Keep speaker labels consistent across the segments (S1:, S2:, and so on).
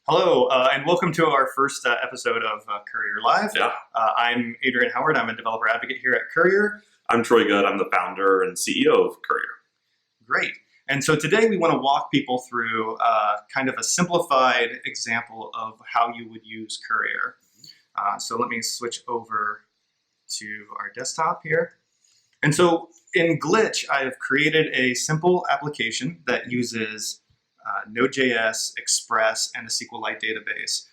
S1: Hello, and welcome to our first episode of Courier Live.
S2: Yeah.
S1: I'm Adrian Howard. I'm a developer advocate here at Courier.
S2: I'm Troy Good. I'm the founder and CEO of Courier.
S1: Great. And so today we want to walk people through kind of a simplified example of how you would use Courier. So let me switch over to our desktop here. And so in Glitch, I have created a simple application that uses Node.js, Express, and a SQLite database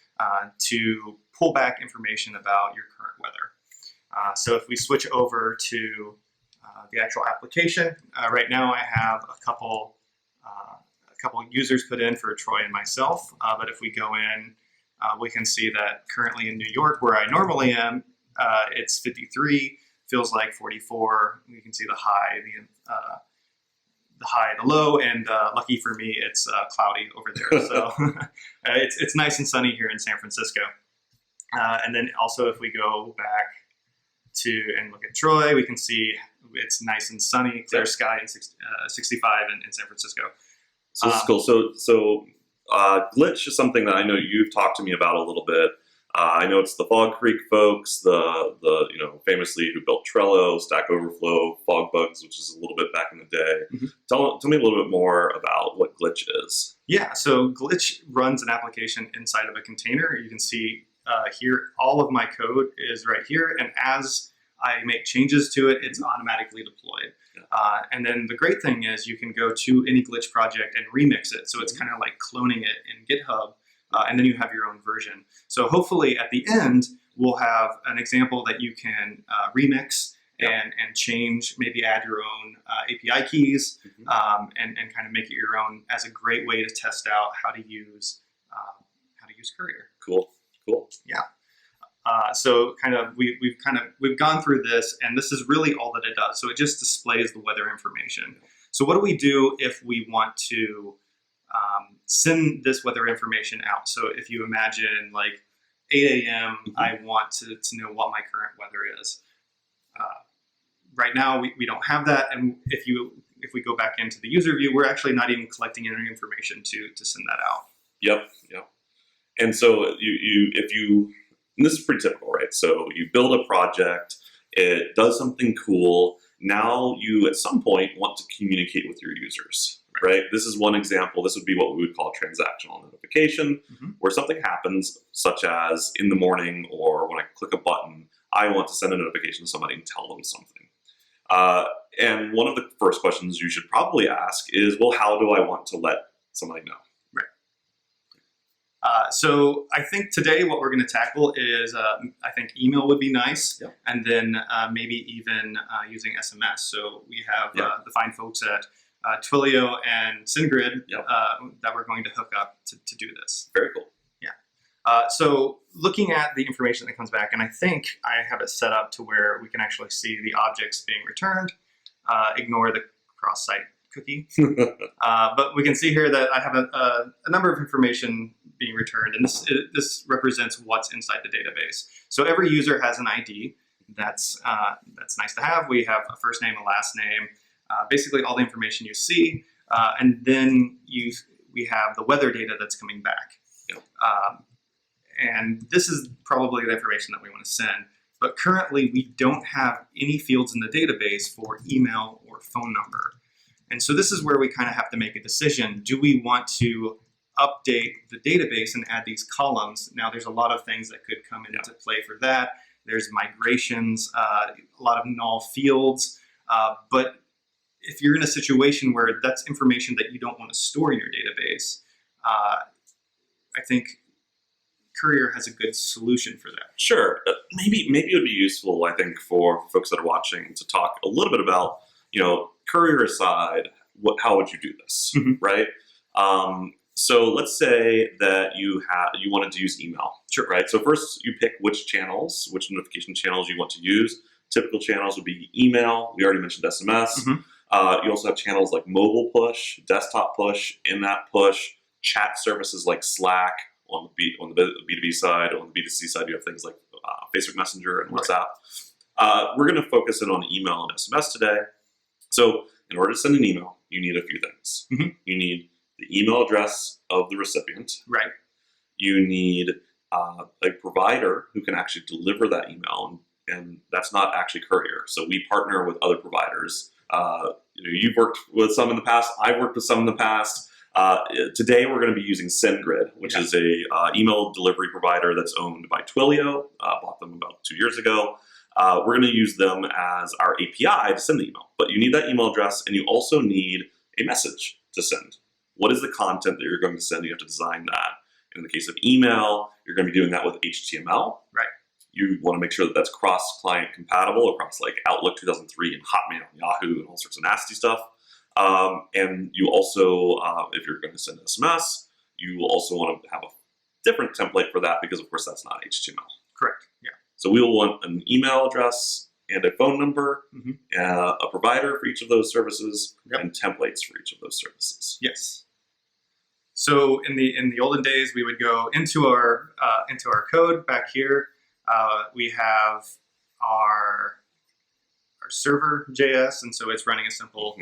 S1: to pull back information about your current weather. So if we switch over to the actual application, right now I have a couple users put in for Troy and myself. But if we go in, we can see that currently in New York, where I normally am, it's 53, feels like 44. You can see the high, the low, and lucky for me, it's cloudy over there. So it's nice and sunny here in San Francisco. And then also if we go back to and look at Troy, we can see it's nice and sunny, clear sky, and 65 in San Francisco.
S2: So this is cool. So Glitch is something that I know you've talked to me about a little bit. I know it's the Fog Creek folks, the famously who built Trello, Stack Overflow, Fogbugs, which is a little bit back in the day. Mm-hmm. Tell me a little bit more about what Glitch is.
S1: Yeah, so Glitch runs an application inside of a container. You can see here, all of my code is right here, and as I make changes to it, it's automatically deployed. Yeah. And then the great thing is you can go to any Glitch project and remix it. So it's kind of like cloning it in GitHub. And then you have your own version. So hopefully at the end, we'll have an example that you can remix and change, maybe add your own API keys, and kind of make it your own as a great way to test out how to use Courier.
S2: Cool.
S1: Yeah. So we've gone through this, and this is really all that it does. So it just displays the weather information. So what do we do if we want to send this weather information out? So if you imagine like 8 a.m., I want to know what my current weather is. Right now, we don't have that. And if we go back into the user view, we're actually not even collecting any information to send that out.
S2: Yep. And so and this is pretty typical, right? So you build a project, it does something cool. Now you, at some point, want to communicate with your users. Right? This is one example. This would be what we would call transactional notification, where something happens, such as in the morning or when I click a button, I want to send a notification to somebody and tell them something. And one of the first questions you should probably ask is, well, how do I want to let somebody know?
S1: Right. So I think today what we're going to tackle is, I think email would be nice, and then maybe even using SMS. So we have the fine folks at Twilio and SendGrid that we're going to hook up to do this.
S2: Very cool.
S1: Yeah. So looking at the information that comes back, and I think I have it set up to where we can actually see the objects being returned. Ignore the cross-site cookie. But we can see here that I have a number of information being returned, and this represents what's inside the database. So every user has an ID. That's nice to have. We have a first name, a last name, basically all the information you see, and then we have the weather data that's coming back. And this is probably the information that we want to send. But currently, we don't have any fields in the database for email or phone number. And so this is where we kind of have to make a decision. Do we want to update the database and add these columns? Now, there's a lot of things that could come into play for that. There's migrations, a lot of null fields, but if you're in a situation where that's information that you don't want to store in your database, I think Courier has a good solution for that.
S2: Sure. Maybe it would be useful, I think, for folks that are watching to talk a little bit about, Courier aside, how would you do this, right? So let's say that you wanted to use email, right? So first you pick which notification channels you want to use. Typical channels would be email. We already mentioned SMS. You also have channels like mobile push, desktop push, in-app push, chat services like Slack on the B2B side. On the B2C side, you have things like Facebook Messenger and WhatsApp. We're going to focus in on email and SMS today. So in order to send an email, you need a few things. You need the email address of the recipient.
S1: Right.
S2: You need a provider who can actually deliver that email, and that's not actually Courier. So we partner with other providers. You've worked with some in the past. I've worked with some in the past. Today we're going to be using SendGrid, which is a email delivery provider that's owned by Twilio. Bought them about 2 years ago. We're going to use them as our API to send the email. But you need that email address, and you also need a message to send. What is the content that you're going to send? You have to design that. In the case of email, you're going to be doing that with HTML.
S1: Right. You
S2: want to make sure that that's cross-client compatible across like Outlook 2003 and Hotmail and Yahoo and all sorts of nasty stuff. And you also, if you're going to send SMS, you will also want to have a different template for that because, of course, that's not HTML.
S1: Correct. Yeah.
S2: So we will want an email address and a phone number, a provider for each of those services, and templates for each of those services.
S1: Yes. So in the olden days, we would go into our code back here. We have our server.js, and so it's running a simple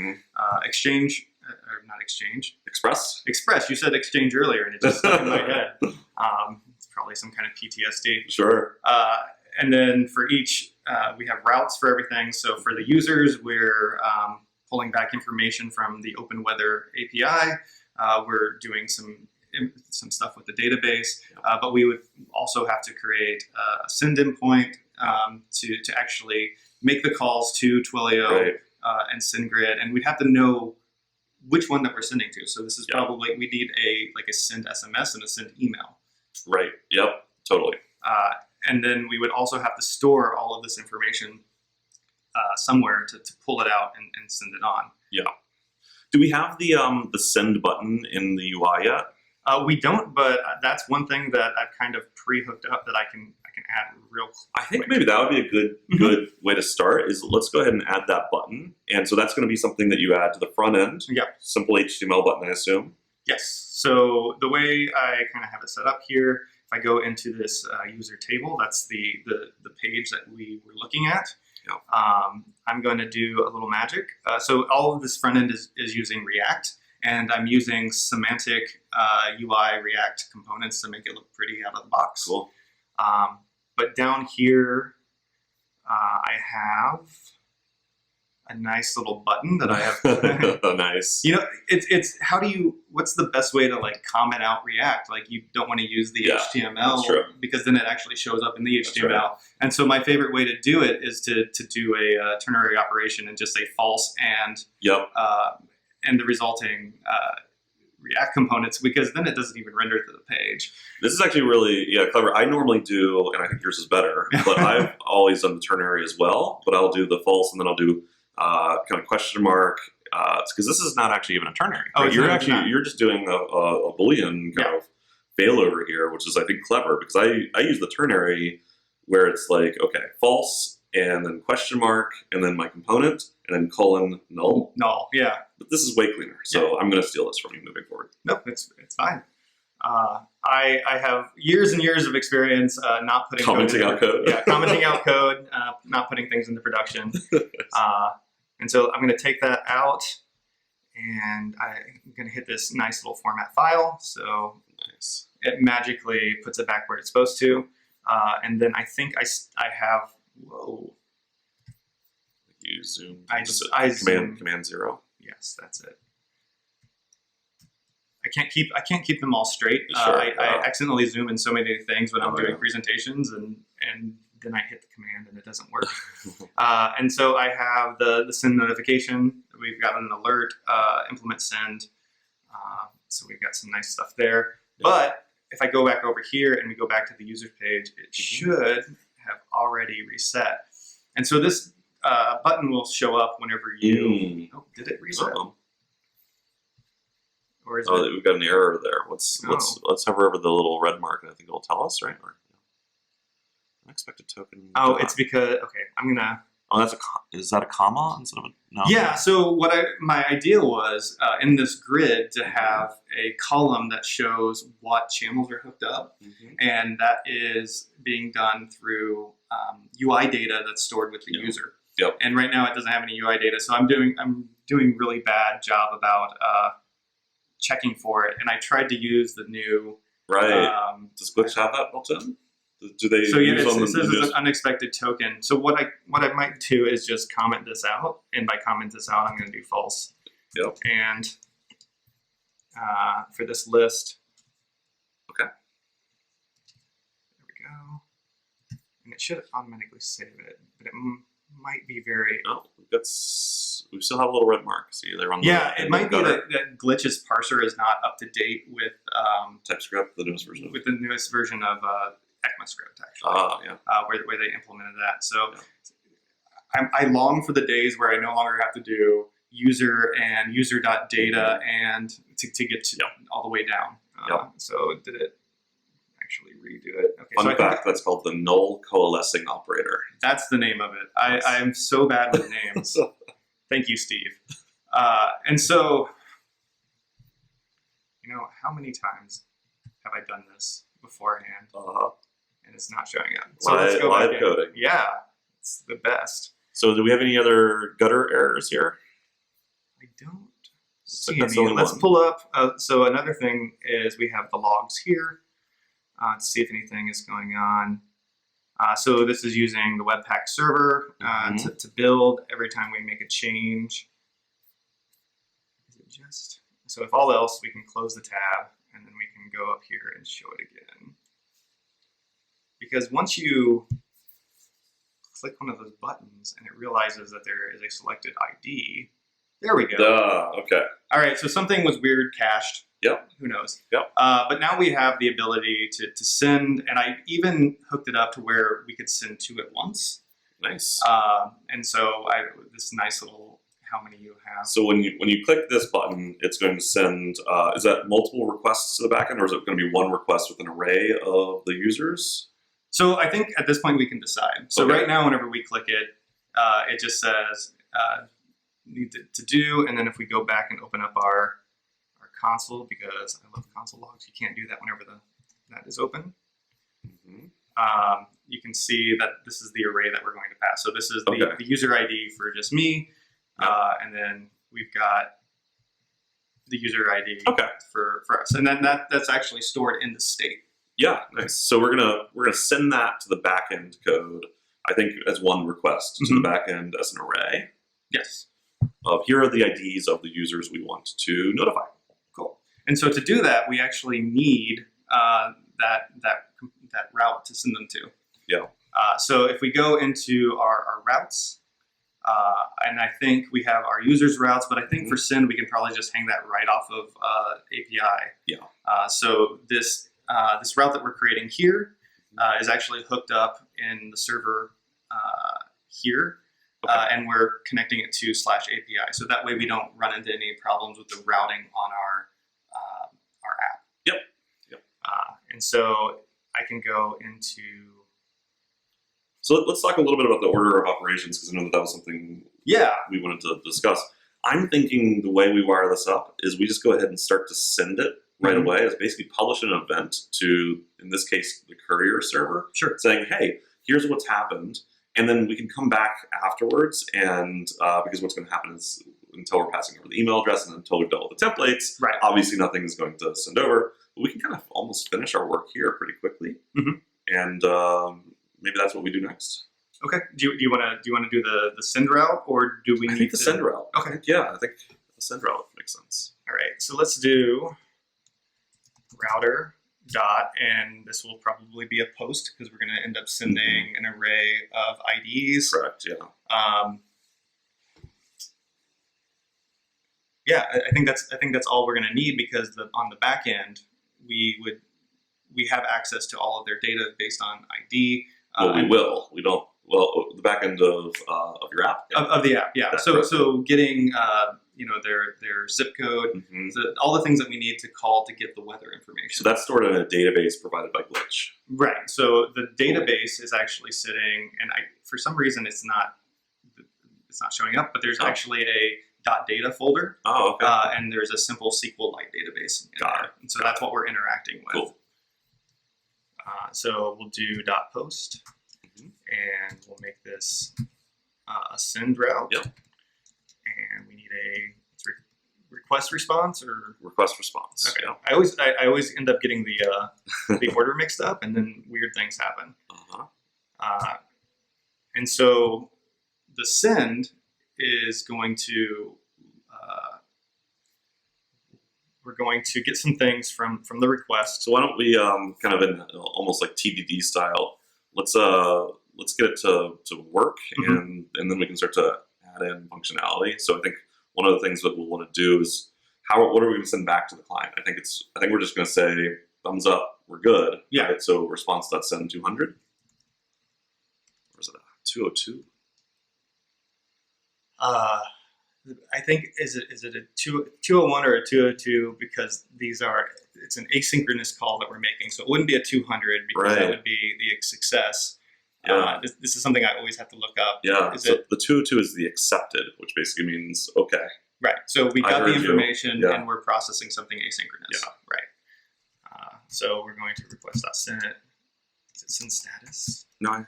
S1: Exchange, or not Exchange.
S2: Express?
S1: Express. You said Exchange earlier, and it just stuck in my head. It's probably some kind of PTSD.
S2: Sure.
S1: And then for each, we have routes for everything. So for the users, we're pulling back information from the Open Weather API. We're doing some stuff with the database, but we would also have to create a send endpoint to actually make the calls to Twilio and SendGrid, and we'd have to know which one that we're sending to. So this is probably, we need a send SMS and a send email.
S2: Right. Yep. Totally.
S1: And then we would also have to store all of this information somewhere to pull it out and send it on.
S2: Yeah. Do we have the send button in the UI yet?
S1: We don't, but that's one thing that I've kind of pre-hooked up that I can add real quick.
S2: I think maybe that would be a good way to start, is let's go ahead and add that button. And so that's going to be something that you add to the front end.
S1: Yeah.
S2: Simple HTML button, I assume.
S1: Yes. So the way I kind of have it set up here, if I go into this user table, that's the page that we were looking at. I'm going to do a little magic. So all of this front end is using React, and I'm using semantic UI React components to make it look pretty out of the box.
S2: Cool.
S1: But down here, I have a nice little button that I have.
S2: Nice.
S1: It's what's the best way to like comment out React? Like, you don't want to use the HTML because then it actually shows up in the HTML. Right. And so my favorite way to do it is to do a ternary operation and just say false and the resulting React components, because then it doesn't even render to the page.
S2: This is actually really clever. I normally do, and I think yours is better, but I've always done the ternary as well, but I'll do the false and then I'll do kind of question mark, because this is not actually even a ternary.
S1: Oh,
S2: right? You're just doing a Boolean kind of failover here, which is, I think, clever, because I use the ternary where it's like, okay, false, and then question mark, and then my component, and then colon null.
S1: Null, yeah.
S2: But this is way cleaner, so I'm going to steal this from you moving forward.
S1: Nope, it's fine. I have years and years of experience not putting
S2: commenting out code.
S1: Commenting out code, not putting things into production. And so I'm going to take that out, and I'm going to hit this nice little format file. So it magically puts it back where it's supposed to. And then I think I have, whoa.
S2: You zoom.
S1: Command
S2: 0.
S1: Yes, that's it. I can't keep them all straight.
S2: Sure,
S1: I accidentally zoom in so many things when I'm doing presentations, and then I hit the command and it doesn't work. And so I have the send notification. We've got an alert, implement send. So we've got some nice stuff there. Yeah. But if I go back over here and we go back to the user page, it should have already reset. And so this button will show up whenever you. Oh, did it reset? Or is it?
S2: We've got an error there. Let's hover over the little red mark, and I think it'll tell us, right? Or, unexpected token.
S1: Oh, it's because I'm gonna.
S2: Oh, is that a comma instead of a no?
S1: Yeah. So my idea was in this grid to have a column that shows what channels are hooked up, and that is being done through UI data that's stored with the user.
S2: Yep.
S1: And right now it doesn't have any UI data, so I'm doing really bad job about checking for it. And I tried to use the new
S2: Right. Does Glitch have that built in? Do they
S1: So yeah,
S2: use on
S1: it says
S2: the
S1: it's an unexpected token. So what I might do is just comment this out, and by comment this out, I'm going to do false.
S2: Yep.
S1: And for this list,
S2: okay,
S1: there we go. And it should automatically save it, but it might be very.
S2: Oh, we still have a little red mark. See, they're on.
S1: Yeah, it might be that Glitch's parser is not up to date with
S2: TypeScript, the newest version.
S1: With the newest version of ECMAScript, actually.
S2: Yeah.
S1: Where they implemented that. So I long for the days where I no longer have to do user and user.data and to get to all the way down. So did it actually redo it? Okay.
S2: Fun fact, that's called the null coalescing operator.
S1: That's the name of it. I'm so bad with names. Thank you, Steve. And so, how many times have I done this beforehand? And it's not showing up. So let's go
S2: live
S1: back
S2: coding.
S1: in. Yeah, it's the best.
S2: So do we have any other gutter errors here?
S1: I don't
S2: Like
S1: see
S2: that's
S1: any.
S2: the only
S1: Let's
S2: one.
S1: pull up. So another thing is we have the logs here to see if anything is going on. So this is using the Webpack server to build every time we make a change. Is it just? So if all else, we can close the tab and then we can go up here and show it again. Because once you click one of those buttons and it realizes that there is a selected ID, there we go.
S2: Okay.
S1: All right, so something was weird cached.
S2: Yep.
S1: Who knows?
S2: Yep.
S1: But now we have the ability to send, and I even hooked it up to where we could send two at once.
S2: Nice.
S1: And so this nice little how many you have.
S2: So when you click this button, it's going to send. Is that multiple requests to the backend, or is it going to be one request with an array of the users?
S1: So I think at this point we can decide. So right now, whenever we click it, it just says need to do, and then if we go back and open up our console, because I love console logs, you can't do that whenever that is open. You can see that this is the array that we're going to pass. So this is the user ID for just me, and then we've got the user ID for us, and then that's actually stored in the state.
S2: Yeah, nice. So we're gonna send that to the backend code, I think, as one request to the backend as an array.
S1: Yes.
S2: Of here are the IDs of the users we want to notify.
S1: Cool. And so to do that, we actually need that route to send them to.
S2: Yeah.
S1: So if we go into our routes, and I think we have our users routes, but I think for send we can probably just hang that right off of API.
S2: Yeah.
S1: So this route that we're creating here is actually hooked up in the server here, and we're connecting it to /API. So that way we don't run into any problems with the routing on our app.
S2: Yep.
S1: And so I can go into.
S2: So let's talk a little bit about the order of operations, because I know that was something we wanted to discuss. I'm thinking the way we wire this up is we just go ahead and start to send it right away. It's basically publish an event to, in this case, the Courier server, saying, hey, here's what's happened. And then we can come back afterwards, and because what's going to happen is until we're passing over the email address and until we've dealt with the templates, obviously nothing is going to send over. But we can kind of almost finish our work here pretty quickly. And maybe that's what we do next. Okay.
S1: Do you want to do the send route, or do we need
S2: think the send route?
S1: Okay.
S2: I think the send route makes sense.
S1: All right. So let's do router dot, and this will probably be a post because we're going to end up sending an array of IDs.
S2: Correct. Yeah.
S1: Yeah, I think that's all we're going to need, because on the back end we have access to all of their data based on ID.
S2: Well, we will. We don't. Well, the back end of your app.
S1: Of the app, yeah. So getting their zip code, all the things that we need to call to get the weather information.
S2: So that's stored in a database provided by Glitch.
S1: Right. So the database is actually sitting, and for some reason it's not showing up, but there's actually a .data folder.
S2: Oh, okay.
S1: And there's a simple SQLite database in there. And so that's what we're interacting with.
S2: Cool.
S1: So we'll do .post, and we'll make this a send route.
S2: Yep.
S1: And we need request response or
S2: request response.
S1: okay.
S2: Yeah.
S1: I always end up getting the order mixed up, and then weird things happen. And so the send is going to we're going to get some things from the request.
S2: So why don't we kind of in almost like TDD style? Let's get it to work, and then we can start to add in functionality. So I think one of the things that we'll want to do is what are we going to send back to the client? I think we're just going to say thumbs up, we're good.
S1: Yeah.
S2: Right? So response.send 200. Or is it 202?
S1: I think is it a 201 or a 202 because it's an asynchronous call that we're making, so it wouldn't be a 200 because that would be the success.
S2: Yeah.
S1: This is something I always have to look up.
S2: Yeah. The 202 is the accepted, which basically means okay.
S1: Right. So we got the information
S2: Yeah.
S1: and we're processing something asynchronous.
S2: Yeah.
S1: Right. So we're going to request.send. Is it send status?
S2: No,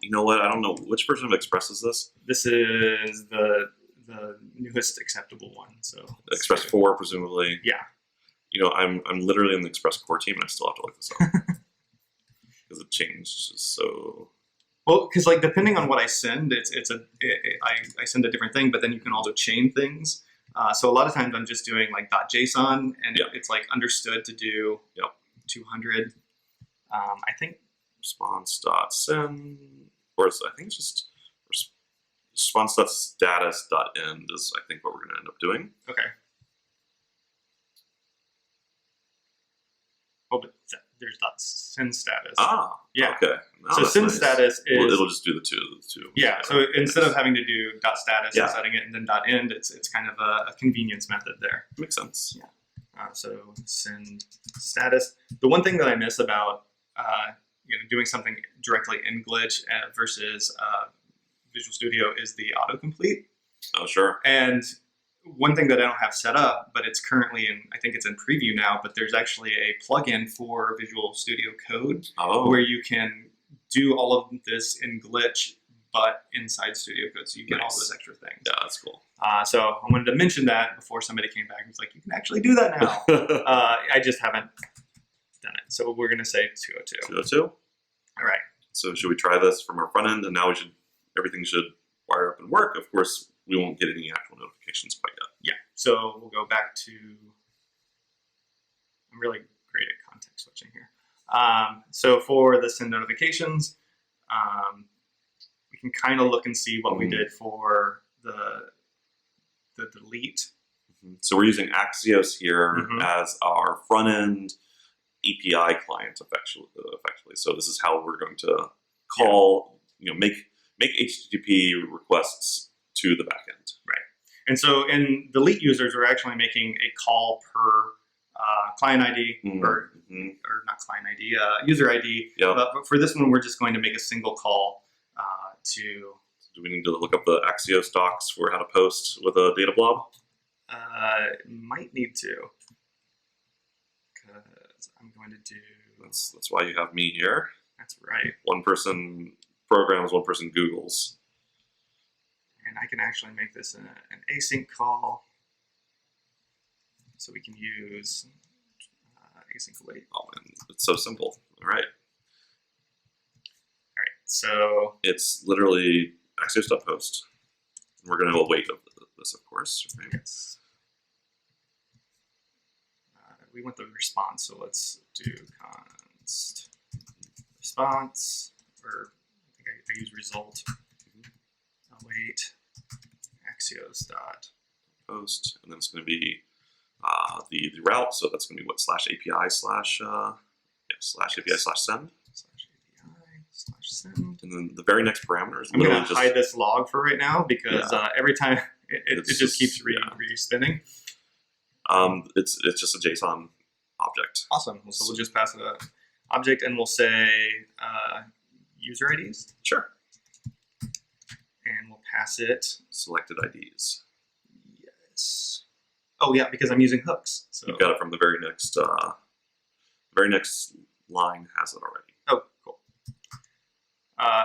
S2: you know what? I don't know which version of Express is this.
S1: This is the newest acceptable one. So
S2: Express 4, presumably.
S1: Yeah.
S2: You know, I'm literally in the Express core team, and I still have to look this up because it changed. So
S1: well, because like depending on what I send, I send a different thing, but then you can also chain things. So a lot of times I'm just doing like .json, and it's like understood to do 200. I think
S2: response.send, or I think it's just response.status.end is I think what we're going to end up doing.
S1: Okay. Oh, but there's .send status.
S2: Ah,
S1: yeah.
S2: Okay.
S1: So send status is
S2: it'll just do the two.
S1: Yeah. So instead of having to do .status and
S2: Yeah.
S1: setting it and then .end, it's kind of a convenience method there.
S2: Makes sense.
S1: Yeah. So send status. The one thing that I miss about doing something directly in Glitch versus Visual Studio is the autocomplete.
S2: Oh, sure.
S1: And one thing that I don't have set up, but it's currently I think it's in preview now, but there's actually a plugin for Visual Studio Code where you can do all of this in Glitch, but inside Studio Code, so you get all those extra things.
S2: Yeah, that's cool.
S1: So I wanted to mention that before somebody came back and was like, you can actually do that now. I just haven't done it. So we're going to say 202.
S2: 202?
S1: All right.
S2: So should we try this from our front end, and now everything should wire up and work? Of course, we won't get any actual notifications quite yet.
S1: Yeah. So we'll go back to, I'm really great at context switching here. So for the send notifications, we can kind of look and see what we did for the delete.
S2: So we're using Axios here as our front end API client effectively. So this is how we're going to call, make HTTP requests to the backend.
S1: Right. And so in delete users, we're actually making a call per client ID or not client ID, user ID.
S2: Yep.
S1: But for this one, we're just going to make a single call to.
S2: Do we need to look up the Axios docs for how to post with a data blob?
S1: Might need to, because I'm going to do.
S2: That's why you have me here.
S1: That's right.
S2: One person programs, one person Googles.
S1: And I can actually make this an async call, so we can use async await.
S2: Oh man, it's so simple. All right.
S1: All right. So
S2: it's literally Axios.post. We're going to await this, of course. Right?
S1: Yes. We want the response, so let's do const response, or I think I use result. Await
S2: Axios.post, and then it's going to be the route. So that's going to be what /API /API/send.
S1: /API/send.
S2: And then the very next parameter is
S1: I'm going to hide this log for right now because every time it just keeps re-spinning.
S2: It's just a JSON object.
S1: Awesome. So we'll just pass it an object, and we'll say user IDs.
S2: Sure.
S1: And we'll pass it
S2: selected IDs.
S1: Yes. Oh yeah, because I'm using hooks. So
S2: you've got it from the very next line has it already.
S1: Oh, cool.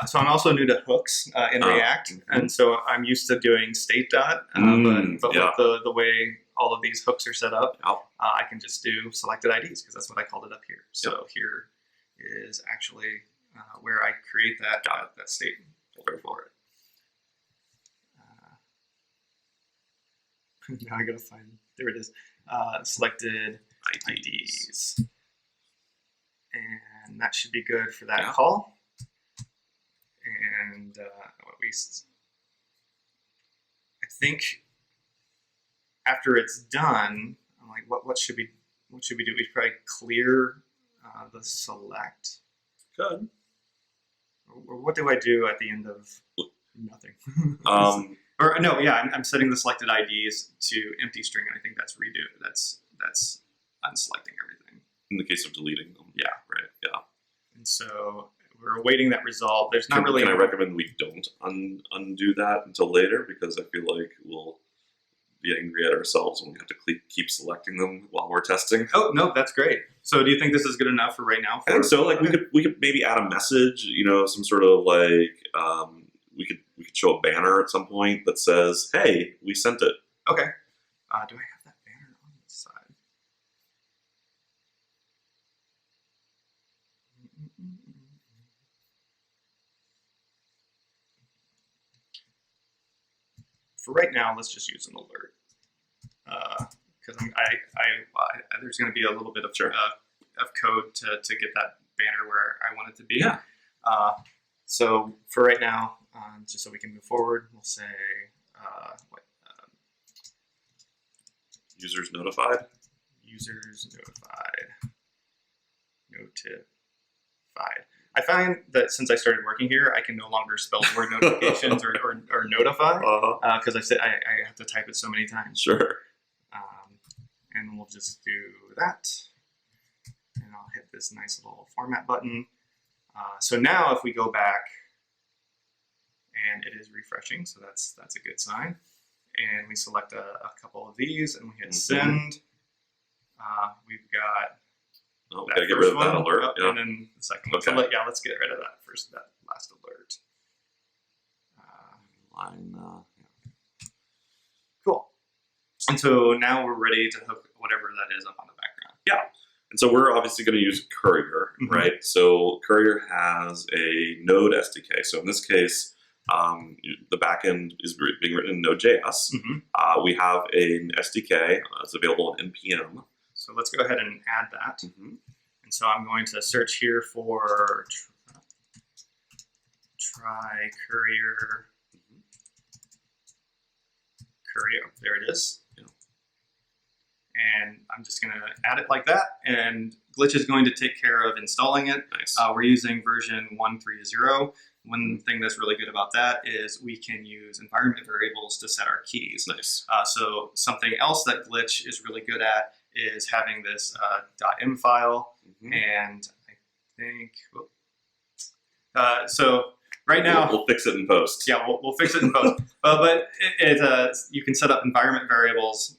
S1: So I'm also new to hooks in React, and so I'm used to doing state dot, but with the way all of these hooks are set up,
S2: Oh.
S1: I can just do selected IDs because that's what I called it up here. So here is actually where I create that state folder for it. Now I gotta find, there it is, selected IDs. And that should be good for that call. And I think after it's done, I'm like, what should we do? We should probably clear the select.
S2: Good.
S1: Or what do I do at the end of nothing? Or no, yeah, I'm setting the selected IDs to empty string, and I think that's redo. That's unselecting everything.
S2: In the case of deleting them. Yeah. Right. Yeah.
S1: And so we're awaiting that result. There's not really.
S2: Can I recommend we don't undo that until later, because I feel like we'll be angry at ourselves when we have to keep selecting them while we're testing.
S1: Oh no, that's great. So do you think this is good enough for right now?
S2: I think so. Like we could maybe add a message. You know, some sort of like we could show a banner at some point that says, "Hey, we sent it."
S1: Okay. Do I have that banner on this side? For right now, let's just use an alert because there's going to be a little bit of code to get that banner where I want it to be.
S2: Yeah.
S1: So for right now, just so we can move forward, we'll say
S2: users notified.
S1: Users notified. Notified. I find that since I started working here, I can no longer spell the word notifications or notify because I have to type it so many times.
S2: Sure.
S1: And we'll just do that. And I'll hit this nice little format button. So now if we go back, and it is refreshing, so that's a good sign. And we select a couple of these, and we hit send. We've got.
S2: Oh, we gotta get rid of that alert.
S1: Oh, and then the second one.
S2: Okay.
S1: So let's get rid of that last alert. Cool. And so now we're ready to hook whatever that is up on the background.
S2: Yeah. And so we're obviously going to use Courier, right? So Courier has a Node SDK. So in this case, the backend is being written in Node.js. We have an SDK. It's available in NPM.
S1: So let's go ahead and add that. And so I'm going to search here for try Courier. Courier, there it is. And I'm just going to add it like that. And Glitch is going to take care of installing it.
S2: Nice.
S1: We're using version 1.3.0. One thing that's really good about that is we can use environment variables to set our keys.
S2: Nice.
S1: So something else that Glitch is really good at is having this .m file. And I think, so right now,
S2: we'll fix it in post.
S1: Yeah, we'll fix it in post. But you can set up environment variables,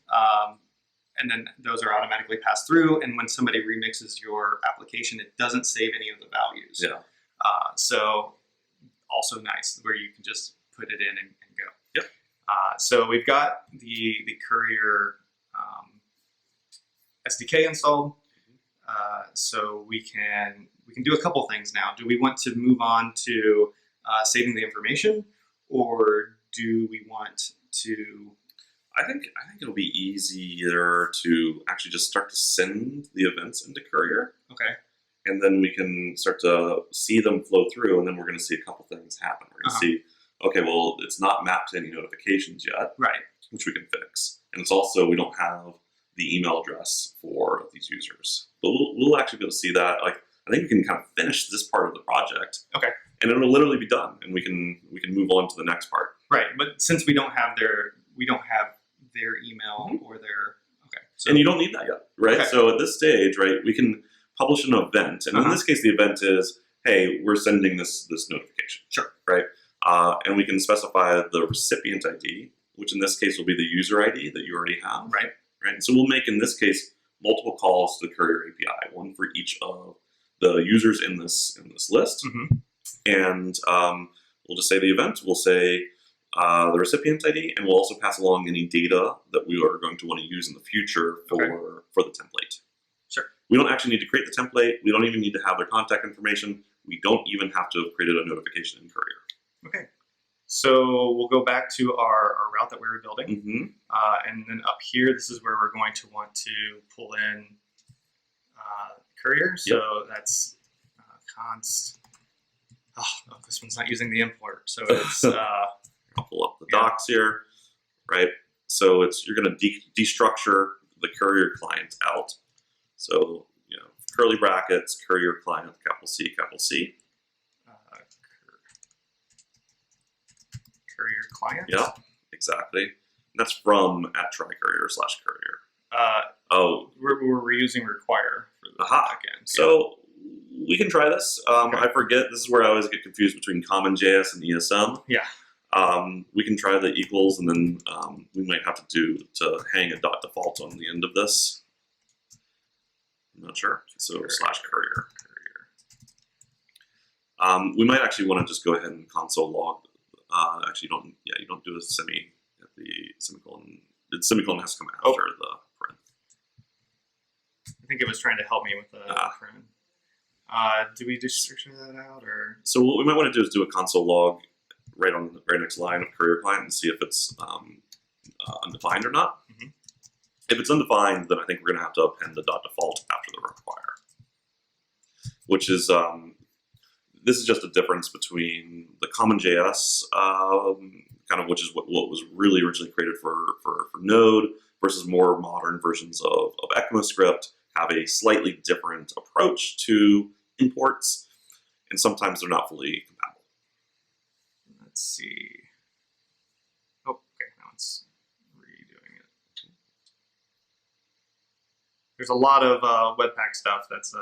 S1: and then those are automatically passed through. And when somebody remixes your application, it doesn't save any of the values.
S2: Yeah.
S1: So also nice, where you can just put it in and go.
S2: Yep.
S1: So we've got the Courier SDK installed. So we can do a couple things now. Do we want to move on to saving the information, or do we want to?
S2: I think it'll be easier to actually just start to send the events into Courier.
S1: Okay.
S2: And then we can start to see them flow through, and then we're going to see a couple things happen. We're going to see, okay, well, it's not mapped to any notifications yet,
S1: right?
S2: Which we can fix. And it's also, we don't have the email address for these users. But we'll actually be able to see that. Like, I think we can kind of finish this part of the project.
S1: Okay.
S2: And it'll literally be done, and we can move on to the next part.
S1: Right, but since we don't have their email or their
S2: So, and you don't need that yet, right?
S1: Okay.
S2: So at this stage, right, we can publish an event, and in this case, the event is, hey, we're sending this notification.
S1: Sure.
S2: Right? And we can specify the recipient ID, which in this case will be the user ID that you already have.
S1: Right.
S2: Right. And so we'll make, in this case, multiple calls to the Courier API, one for each of the users in this list. And we'll just say the event. We'll say, the recipient ID, and we'll also pass along any data that we are going to want to use in the future for the template.
S1: Sure.
S2: We don't actually need to create the template. We don't even need to have their contact information. We don't even have to have created a notification in Courier.
S1: Okay. So we'll go back to our route that we were building. And then up here, this is where we're going to want to pull in Courier. So that's const. Oh, this one's not using the import. So it's...
S2: I'll pull up the docs here, right? So you're going to destructure the Courier client out. So, curly brackets, Courier client, capital C, capital C.
S1: Courier client.
S2: Yeah, exactly. And that's from @trycourier/courier.
S1: We're reusing require for the backend.
S2: So we can try this. I forget. This is where I always get confused between CommonJS and ESM.
S1: Yeah.
S2: We can try the equals, and then we might have to hang a .default on the end of this. I'm not sure. So /courier. We might actually want to just go ahead and console log. Actually, you don't do a semi at the semicolon. The semicolon has to come after the print.
S1: I think it was trying to help me with the print. Do we just structure that out, or?
S2: So what we might want to do is do a console log right on the very next line of Courier client and see if it's undefined or not. If it's undefined, then I think we're going to have to append the .default after the require, which is this is just a difference between the CommonJS which is what was really originally created for Node versus more modern versions of ECMAScript have a slightly different approach to imports, and sometimes they're not fully compatible.
S1: Let's see. Oh, okay, now it's redoing it. There's a lot of Webpack stuff that's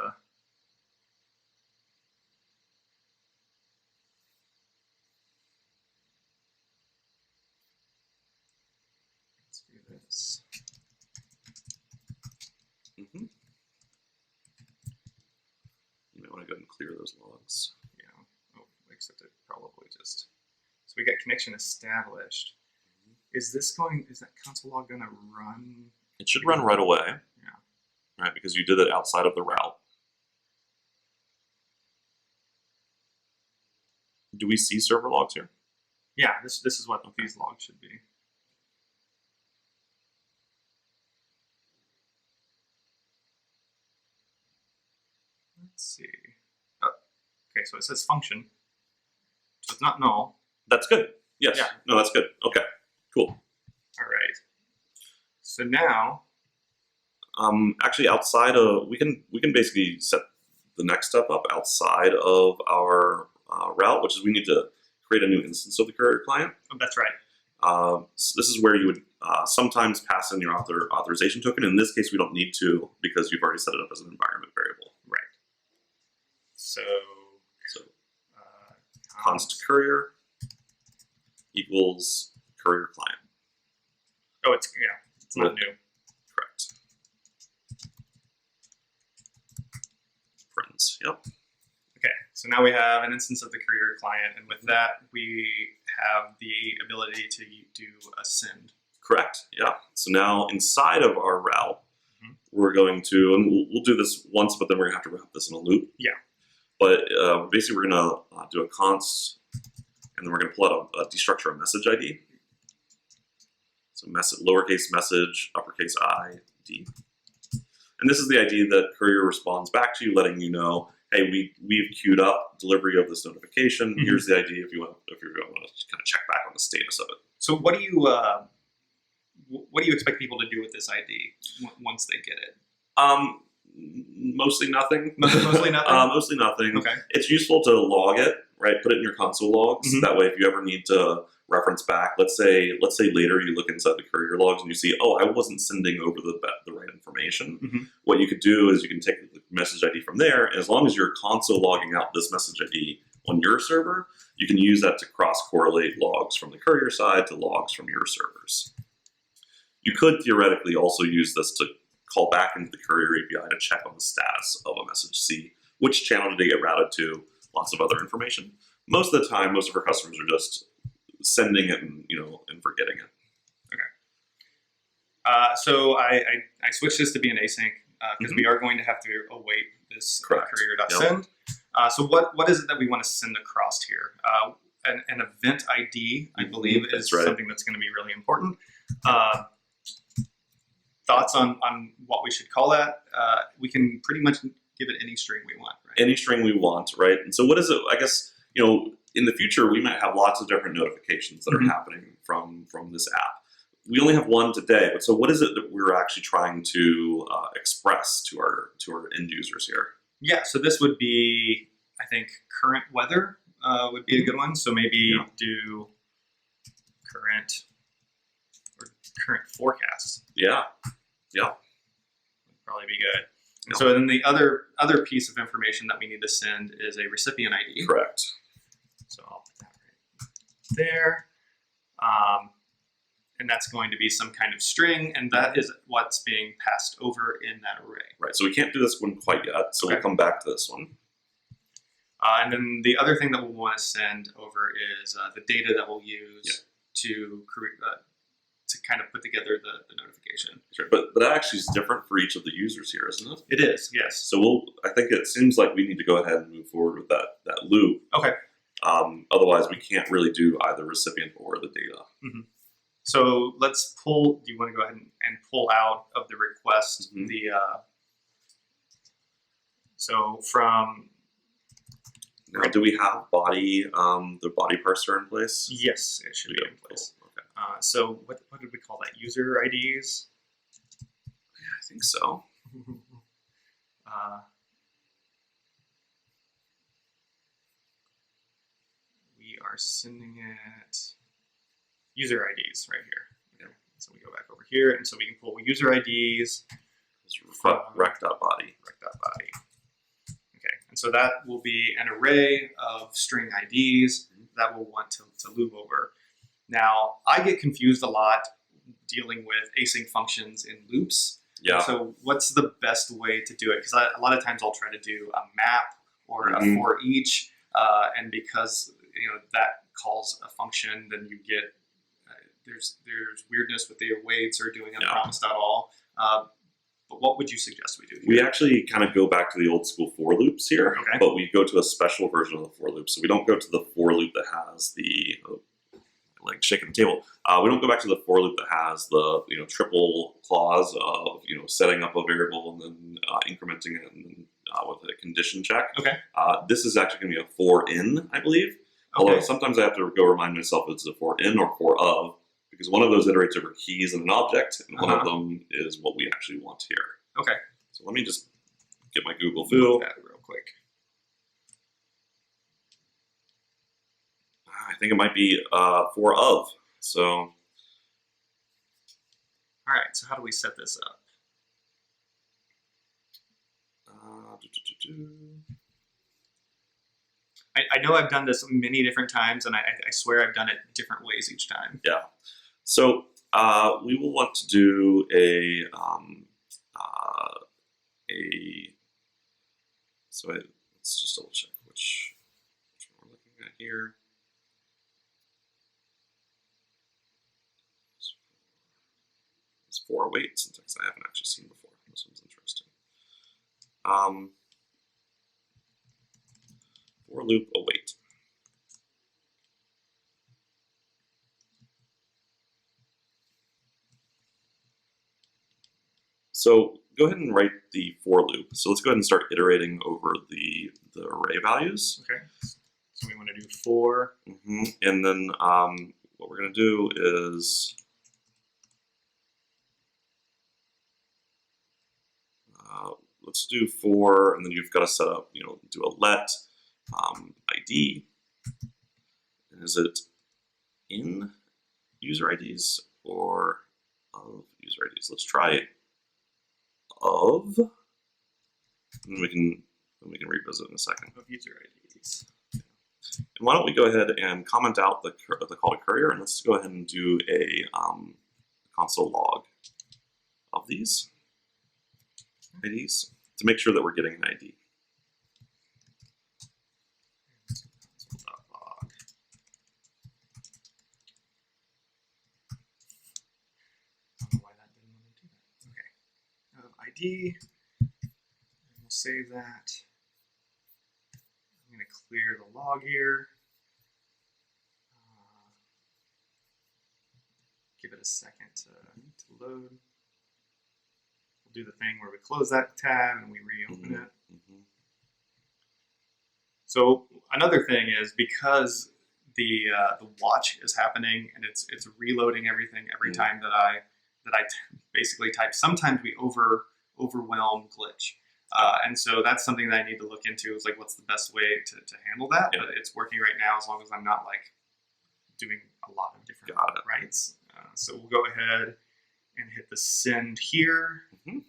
S1: let's do this.
S2: You might want to go ahead and clear those logs.
S1: Yeah. Oh, except it probably just. So we got connection established. Is that console log going to run?
S2: It should run right away.
S1: Yeah.
S2: Right, because you did it outside of the route. Do we see server logs here?
S1: Yeah, this is what these logs should be. Let's see. Oh, okay, so it says function. So it's not null.
S2: That's good. Yes.
S1: Yeah.
S2: No, that's good. Okay. Cool.
S1: All right. So now,
S2: actually, outside of we can basically set the next step up outside of our route, which is we need to create a new instance of the Courier client.
S1: Oh, that's right.
S2: So this is where you would sometimes pass in your authorization token. In this case, we don't need to because you've already set it up as an environment variable.
S1: Right. So
S2: const Courier equals Courier client.
S1: Oh, it's not new.
S2: Correct. Friends. Yep.
S1: Okay, so now we have an instance of the Courier client, and with that, we have the ability to do a send.
S2: Correct. Yeah. So now inside of our route, we're going to, and we'll do this once, but then we're going to have to wrap this in a loop.
S1: Yeah.
S2: But basically, we're going to do a const, and then we're going to pull out a destructure a message ID. So lowercase message, uppercase I, D. And this is the ID that Courier responds back to you, letting you know, hey, we've queued up delivery of this notification. Here's the ID if you want to kind of check back on the status of it.
S1: So what do you expect people to do with this ID once they get it?
S2: Mostly nothing.
S1: Mostly nothing?
S2: Mostly nothing.
S1: Okay.
S2: It's useful to log it, right? Put it in your console logs. That way, if you ever need to reference back, let's say later you look inside the Courier logs and you see, oh, I wasn't sending over the right information. What you could do is you can take the message ID from there, and as long as you're console logging out this message ID on your server, you can use that to cross-correlate logs from the Courier side to logs from your servers. You could theoretically also use this to call back into the Courier API to check on the status of a message, see which channel did it get routed to, lots of other information. Most of the time, most of our customers are just sending it and and forgetting it.
S1: So I switched this to be an async because we are going to have to await this courier.send. So what is it that we want to send across here? An event ID, I believe, is something that's going to be really important. Thoughts on what we should call that? We can pretty much give it any string we want, right?
S2: Any string we want, right? And so what is it? I guess, in the future, we might have lots of different notifications that are happening from this app. We only have one today, but so what is it that we're actually trying to express to our end users here?
S1: Yeah, so this would be, I think, current weather would be a good one. So maybe do current forecasts.
S2: Yeah.
S1: Would probably be good. And so then the other piece of information that we need to send is a recipient ID.
S2: Correct.
S1: So I'll put that right there. And that's going to be some kind of string, and that is what's being passed over in that array.
S2: Right, so we can't do this one quite yet, so we'll come back to this one.
S1: And then the other thing that we'll want to send over is the data that we'll use to kind of put together the notification.
S2: Right. But that actually is different for each of the users here, isn't it?
S1: It is, yes.
S2: So I think it seems like we need to go ahead and move forward with that loop.
S1: Okay.
S2: Otherwise, we can't really do either recipient or the data.
S1: So let's pull. Do you want to go ahead and pull out of the request so from?
S2: Now, do we have the body parser in place?
S1: Yes, it should be in place.
S2: Cool. Okay.
S1: So what did we call that? User IDs?
S2: Yeah, I think so.
S1: We are sending it user IDs right here. Okay. So we go back over here, and so we can pull user IDs.
S2: Rec.body.
S1: Okay, and so that will be an array of string IDs that we'll want to loop over. Now, I get confused a lot dealing with async functions in loops.
S2: Yeah.
S1: So what's the best way to do it? Because a lot of times I'll try to do a map or a for each, and because that calls a function, then you get there's weirdness with the awaits or doing unpromised.all. But what would you suggest we do here?
S2: We actually kind of go back to the old school for loops here, but we go to a special version of the for loop. So we don't go to the for loop that has the like shaking the table. We don't go back to the for loop that has the triple clause of setting up a variable and then incrementing it and then with a condition check.
S1: Okay.
S2: This is actually going to be a for in, I believe. Although sometimes I have to go remind myself it's a for in or for of, because one of those iterates over keys in an object, and one of them is what we actually want here.
S1: Okay.
S2: So let me just get my Google Foo.
S1: That real quick.
S2: I think it might be for of. So.
S1: All right. So how do we set this up? I know I've done this many different times, and I swear I've done it different ways each time.
S2: Yeah. So we will want to do let's just double check which one we're looking at here. It's for await syntax I haven't actually seen before. This one's interesting. For loop await. So go ahead and write the for loop. So let's go ahead and start iterating over the array values.
S1: Okay. So we want to do for.
S2: And then what we're going to do is let's do for, and then you've got to set up, do a let ID. And is it in user IDs or of user IDs? Let's try of, and we can revisit in a second.
S1: Of user IDs.
S2: And why don't we go ahead and comment out the call to Courier, and let's go ahead and do a console log of these IDs to make sure that we're getting an ID.
S1: ID. We'll save that. I'm going to clear the log here. Give it a second to load. We'll do the thing where we close that tab and we reopen it. So another thing is, because the watch is happening and it's reloading everything every time that I basically type. Sometimes we overwhelm glitch, and so that's something that I need to look into. Is like, what's the best way to handle that?
S2: Yeah.
S1: But it's working right now, as long as I'm not like doing a lot of different writes. So we'll go ahead and hit the send here. You've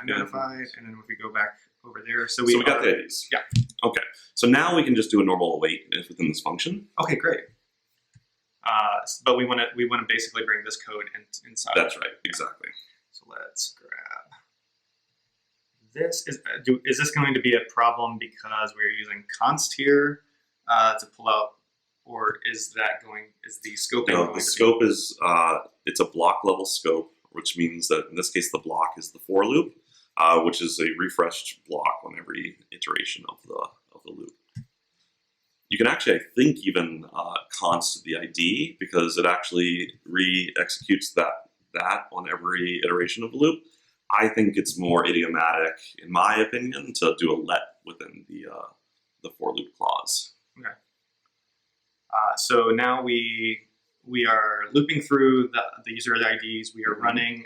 S1: notified, and then if we go back over there, so we
S2: got the IDs.
S1: Yeah.
S2: Okay. So now we can just do a normal await within this function.
S1: Okay, great. But we want to basically bring this code inside.
S2: That's right. Exactly.
S1: So let's grab this. Is this going to be a problem because we're using const here to pull out, or is the scoping?
S2: No, the scope is it's a block level scope, which means that in this case the block is the for loop, which is a refreshed block on every iteration of the loop. You can actually, I think, even const the ID, because it actually re-executes that on every iteration of the loop. I think it's more idiomatic, in my opinion, to do a let within the for loop clause.
S1: Okay. So now we are looping through the user IDs. We are running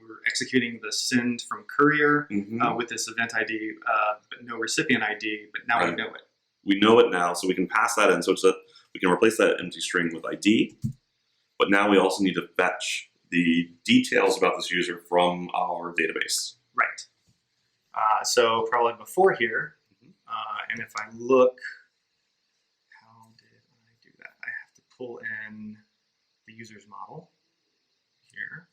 S1: we're executing the send from Courier with this event ID, but no recipient ID. But now we know it.
S2: We know it now, so we can pass that in, so it's that we can replace that empty string with ID. But now we also need to fetch the details about this user from our database.
S1: Right. So probably before here, and if I look, how did I do that? I have to pull in the user's model here.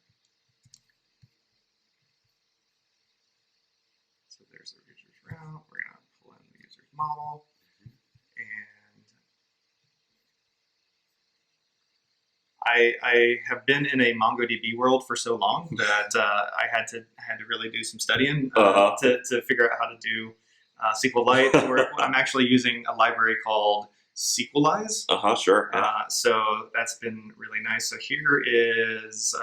S1: So there's the user's route. We're going to pull in the user's model. I have been in a MongoDB world for so long that I had to really do some studying to figure out how to do SQLite. I'm actually using a library called Sequelize.
S2: Sure. Yeah.
S1: So that's been really nice. So here is,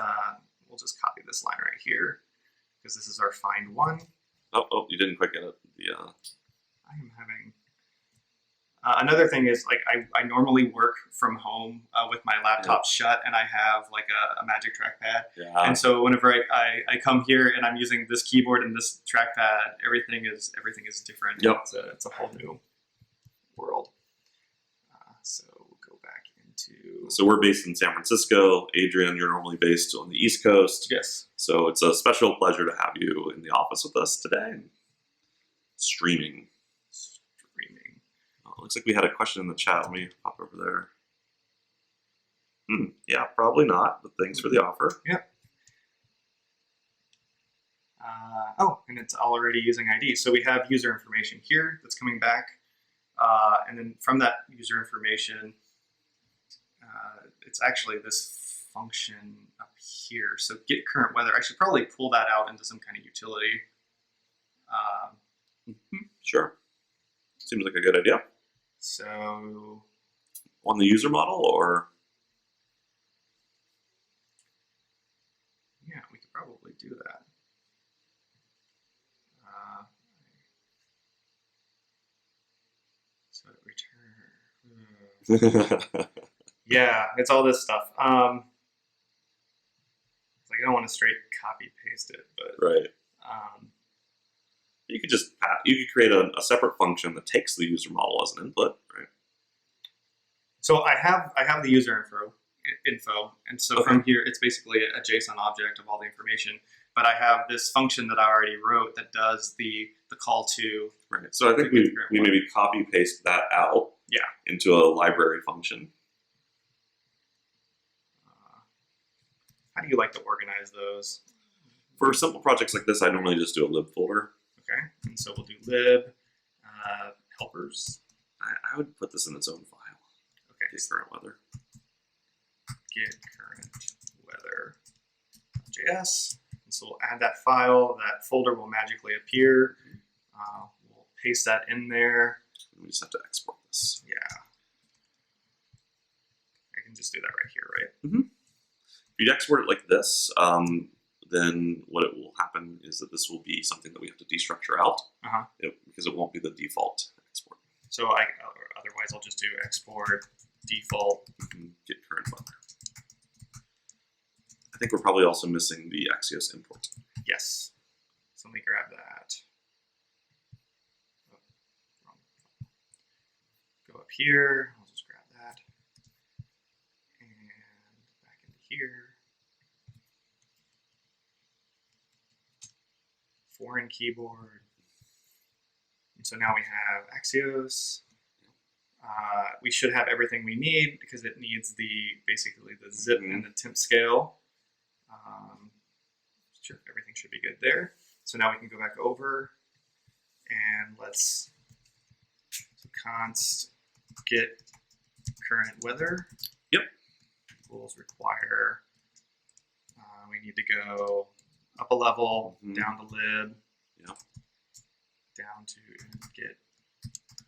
S1: we'll just copy this line right here, because this is our find one.
S2: Oh, you didn't quite get it.
S1: I am having... another thing is, like, I normally work from home with my laptop shut, and I have like a magic trackpad. Yeah. And so whenever I come here and I'm using this keyboard and this trackpad, everything is different.
S2: Yep.
S1: It's a whole new world. So we'll go back into...
S2: So we're based in San Francisco. Adrian, you're normally based on the East Coast.
S1: Yes.
S2: So it's a special pleasure to have you in the office with us today. Streaming. Looks like we had a question in the chat. Let me pop over there. Yeah, probably not, but thanks for the offer.
S1: Yeah. And it's already using ID. So we have user information here that's coming back. And then from that user information, it's actually this function up here. So get current weather. I should probably pull that out into some kind of utility.
S2: Sure. Seems like a good idea.
S1: So
S2: on the user model, or?
S1: Yeah, we could probably do that. So return. Yeah, it's all this stuff. It's like I don't want to straight copy paste it, but
S2: right. You could create a separate function that takes the user model as an input, right?
S1: So I have the user info, and so from here it's basically a JSON object of all the information. But I have this function that I already wrote that does the call to.
S2: Right. So I think we maybe copy paste that out.
S1: Yeah.
S2: Into a library function.
S1: How do you like to organize those?
S2: For simple projects like this, I normally just do a lib folder.
S1: Okay, and so we'll do lib helpers.
S2: I would put this in its own file.
S1: Okay.
S2: Get current weather.
S1: Get current weather.js. And so we'll add that file. That folder will magically appear. We'll paste that in there.
S2: We just have to export this.
S1: Yeah. I can just do that right here, right?
S2: Mm-hmm. If you export it like this, then what it will happen is that this will be something that we have to destructure out because it won't be the default export.
S1: So otherwise I'll just do export default.
S2: Get current weather. I think we're probably also missing the Axios import.
S1: Yes. So let me grab that. Oh, wrong. Go up here. I'll just grab that. And back into here. Foreign keyboard. And so now we have Axios. We should have everything we need because it needs basically the zip and the temp scale. Sure, everything should be good there. So now we can go back over and let's const get current weather.
S2: Yep.
S1: Rules require we need to go up a level, down to lib, down to get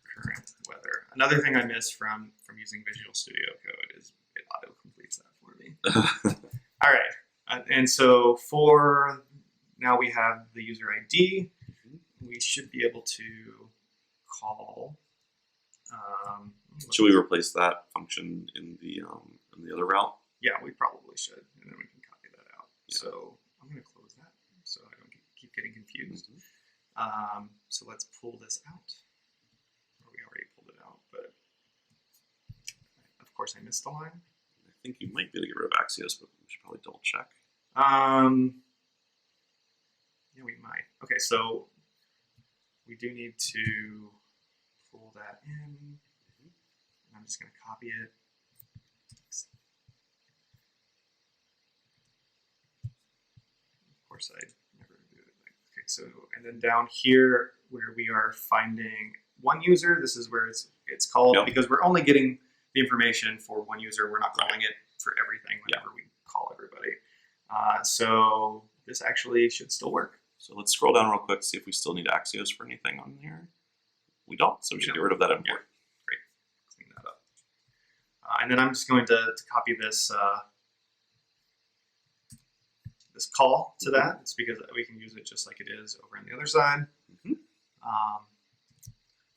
S1: current weather. Another thing I miss from using Visual Studio Code is it auto completes that for me. All right, and so now we have the user ID. We should be able to call.
S2: Should we replace that function in the other route?
S1: Yeah, we probably should, and then we can copy that out.
S2: Yeah.
S1: So I'm going to close that so I don't keep getting confused. So let's pull this out. Or we already pulled it out, but of course I missed the line.
S2: I think you might be able to get rid of Axios, but we should probably double check.
S1: Yeah, we might. Okay, so we do need to pull that in. I'm just going to copy it. Of course, I never do it. Okay, so and then down here where we are finding one user, this is where it's called because we're only getting the information for one user. We're not calling it for everything whenever we call everybody. So this actually should still work.
S2: So let's scroll down real quick, see if we still need Axios for anything on here. We don't, so we should get rid of that import.
S1: Yeah. Great, clean that up. And then I'm just going to copy this this call to that. It's because we can use it just like it is over on the other side.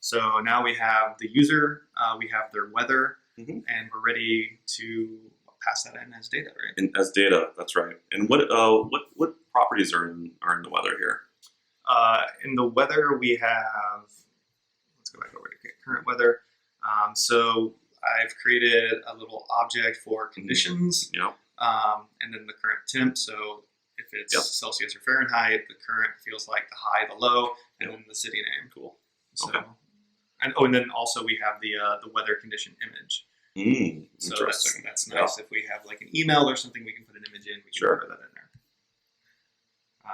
S1: So now we have the user, we have their weather, and we're ready to pass that in as data, right?
S2: And as data, that's right. And what properties are in the weather here?
S1: In the weather, we have. Let's go back over to current weather. So I've created a little object for conditions, and then the current temp. So if it's Celsius or Fahrenheit, the current feels like the high, the low, and then the city name.
S2: Cool.
S1: So, and then also we have the weather condition image. So
S2: Interesting.
S1: That's nice. If we have like an email or something, we can put an image in. We can throw that in there.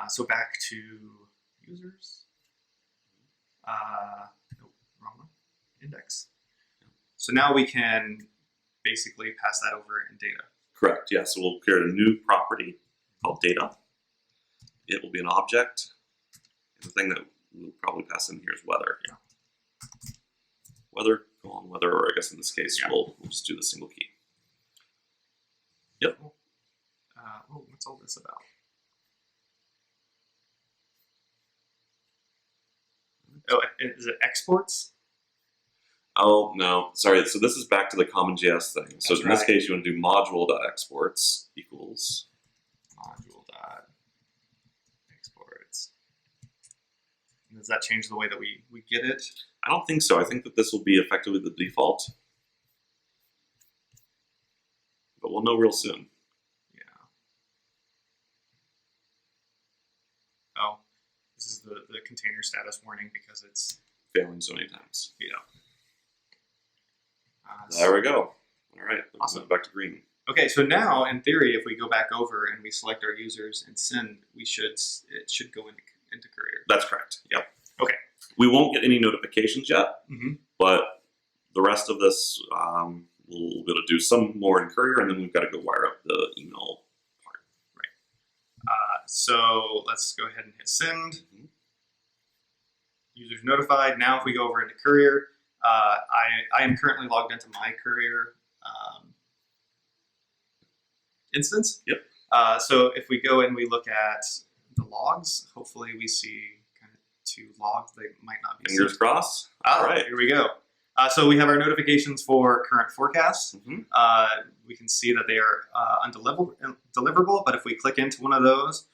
S1: So back to users. Nope, wrong one. Index. So now we can basically pass that over in data.
S2: Correct. Yeah. So we'll create a new property called data. It will be an object. And the thing that we'll probably pass in here is weather.
S1: Yeah.
S2: Weather, weather, or I guess in this case, we'll just do the single key. Yep.
S1: What's all this about? Oh, is it exports?
S2: Oh, no. Sorry. So this is back to the common JS thing. So in this case, you want to do module.exports equals
S1: module.exports. Does that change the way that we get it?
S2: I don't think so. I think that this will be effectively the default. But we'll know real soon.
S1: Yeah. Oh, this is the container status warning because it's
S2: failing so many times.
S1: Yeah.
S2: There we go. All right.
S1: Awesome.
S2: Back to green.
S1: Okay, so now in theory, if we go back over and we select our users and send, it should go into Courier.
S2: That's correct. Yep.
S1: Okay.
S2: We won't get any notifications yet, but the rest of this we'll be able to do some more in Courier, and then we've got to go wire up the email part.
S1: Right. So let's go ahead and hit send. Users notified. Now if we go over into Courier, I am currently logged into my Courier instance.
S2: Yep.
S1: So if we go and we look at the logs, hopefully we see kind of 2 logs. They might not be.
S2: Fingers crossed.
S1: All right, here we go. So we have our notifications for current forecasts. We can see that they are undeliverable, but if we click into one of those,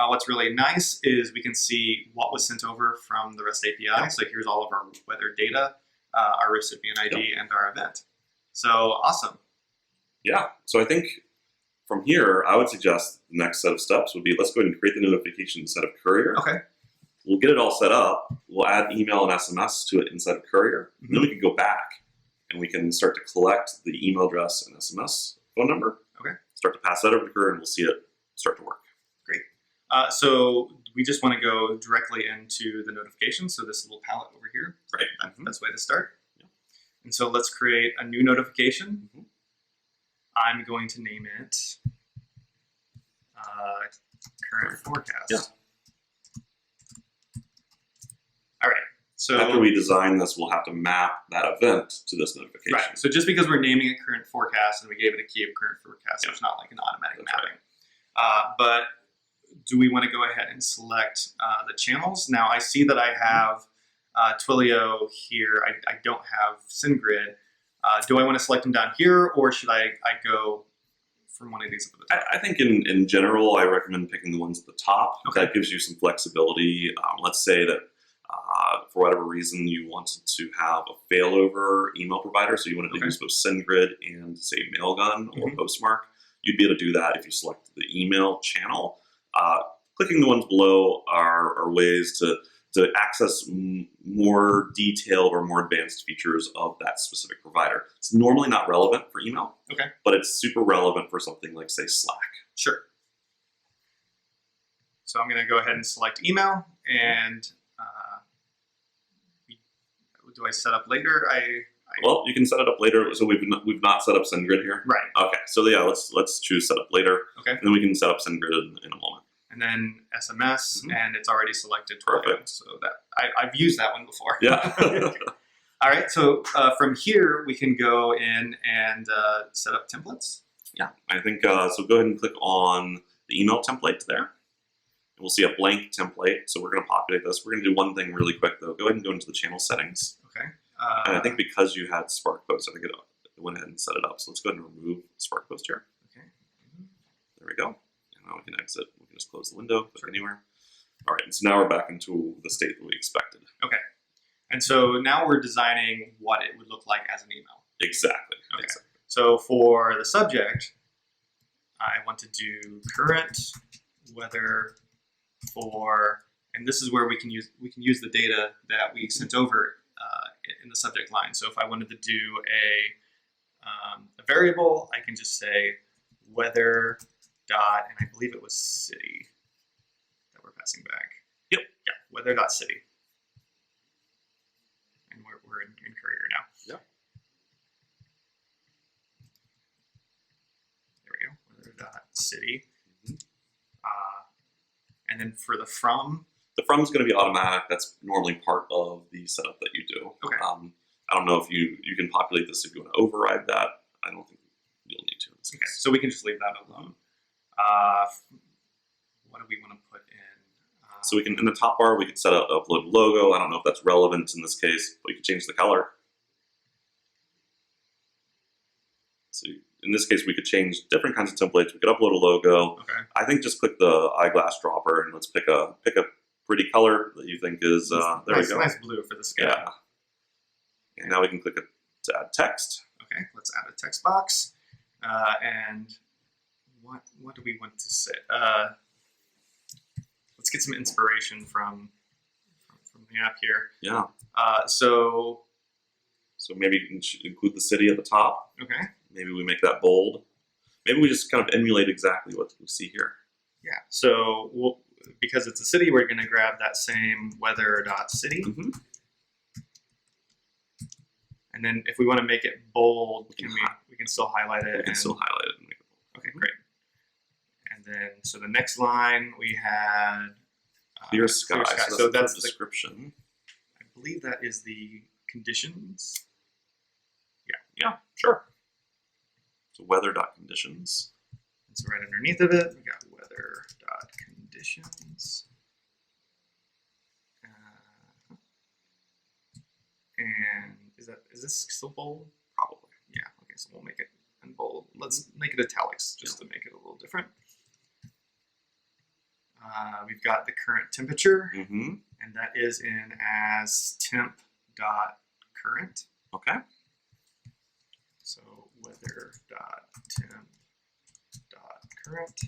S1: what's really nice is we can see what was sent over from the REST API.
S2: Yeah.
S1: So here's all of our weather data, our recipient ID, and our event. So awesome.
S2: Yeah, so I think from here, I would suggest the next set of steps would be, let's go ahead and create the notification instead of Courier.
S1: Okay.
S2: We'll get it all set up. We'll add email and SMS to it inside of Courier. And then we can go back and we can start to collect the email address and SMS phone number.
S1: Okay.
S2: Start to pass that over to Courier and we'll see it start to work.
S1: Great. So we just want to go directly into the notification. So this little palette over here.
S2: Right.
S1: That's the best way to start. Yeah. And so let's create a new notification. I'm going to name it current forecast.
S2: Yeah.
S1: All right. So
S2: after we design this, we'll have to map that event to this notification.
S1: Right. So just because we're naming it current forecast and we gave it a key of current forecast, there's not like an automatic mapping. But do we want to go ahead and select the channels? Now I see that I have Twilio here. I don't have SendGrid. Do I want to select them down here, or should I go from one of these up at the top?
S2: I think in general, I recommend picking the ones at the top.
S1: Okay.
S2: That gives you some flexibility. Let's say that for whatever reason you wanted to have a failover email provider, so you wanted to use both SendGrid and say Mailgun or Postmark, you'd be able to do that if you select the email channel. Clicking the ones below are ways to access more detailed or more advanced features of that specific provider. It's normally not relevant for email, but it's super relevant for something like, say, Slack.
S1: Sure. So I'm going to go ahead and select email, and do I set up later?
S2: Well, you can set it up later. So we've not set up SendGrid here.
S1: Right.
S2: Okay. So yeah, let's choose set up later.
S1: Okay.
S2: And then we can set up SendGrid in a moment.
S1: And then SMS, and it's already selected.
S2: Perfect.
S1: So that I've used that one before.
S2: Yeah.
S1: All right. So from here we can go in and set up templates.
S2: Yeah. I think so. Go ahead and click on the email template there. We'll see a blank template, so we're going to populate this. We're going to do one thing really quick, though. Go ahead and go into the channel settings.
S1: Okay.
S2: And I think because you had Spark Post, I think it went ahead and set it up. So let's go ahead and remove Spark Post here.
S1: Okay.
S2: There we go. And now we can exit. We can just close the window, click anywhere. All right, and so now we're back into the state that we expected.
S1: Okay. And so now we're designing what it would look like as an email.
S2: Exactly.
S1: Okay.
S2: Exactly.
S1: So for the subject, I want to do current weather for, and this is where we can use the data that we sent over in the subject line. So if I wanted to do a variable, I can just say weather dot, and I believe it was city that we're passing back.
S2: Yep.
S1: Yeah, weather dot city. And we're in Courier now.
S2: Yeah.
S1: There we go. Weather dot city. And then for the from
S2: is going to be automatic. That's normally part of the setup that you do.
S1: Okay.
S2: I don't know if you can populate this if you want to override that. I don't think you'll need to in this case.
S1: Okay, so we can just leave that alone. What do we want to put in?
S2: So we can, in the top bar, we could set up upload logo. I don't know if that's relevant in this case, but we could change the color. So in this case, we could change different kinds of templates. We could upload a logo.
S1: Okay.
S2: I think just click the eyeglass dropper and let's pick a pretty color that you think is, there we go.
S1: Nice blue for the scale.
S2: Yeah. And now we can click to add text.
S1: Okay, let's add a text box. And what do we want to say? Let's get some inspiration from the app here.
S2: Yeah.
S1: So
S2: maybe you can include the city at the top.
S1: Okay.
S2: Maybe we make that bold. Maybe we just kind of emulate exactly what we see here.
S1: Yeah. So because it's a city, we're going to grab that same weather.city. And then if we want to make it bold, we can still highlight it.
S2: We can still highlight it and make it bold.
S1: Okay, great. And then, so the next line we had
S2: Clear sky.
S1: So that's
S2: the description.
S1: I believe that is the conditions.
S2: Yeah, sure. So weather.conditions.
S1: And so right underneath of it, we got weather.conditions. And is this still bold?
S2: Probably.
S1: Yeah, okay, so we'll make it in bold. Let's make it italics just to make it a little different. We've got the current temperature, and that is in as temp.current.
S2: Okay.
S1: So weather.temp.current.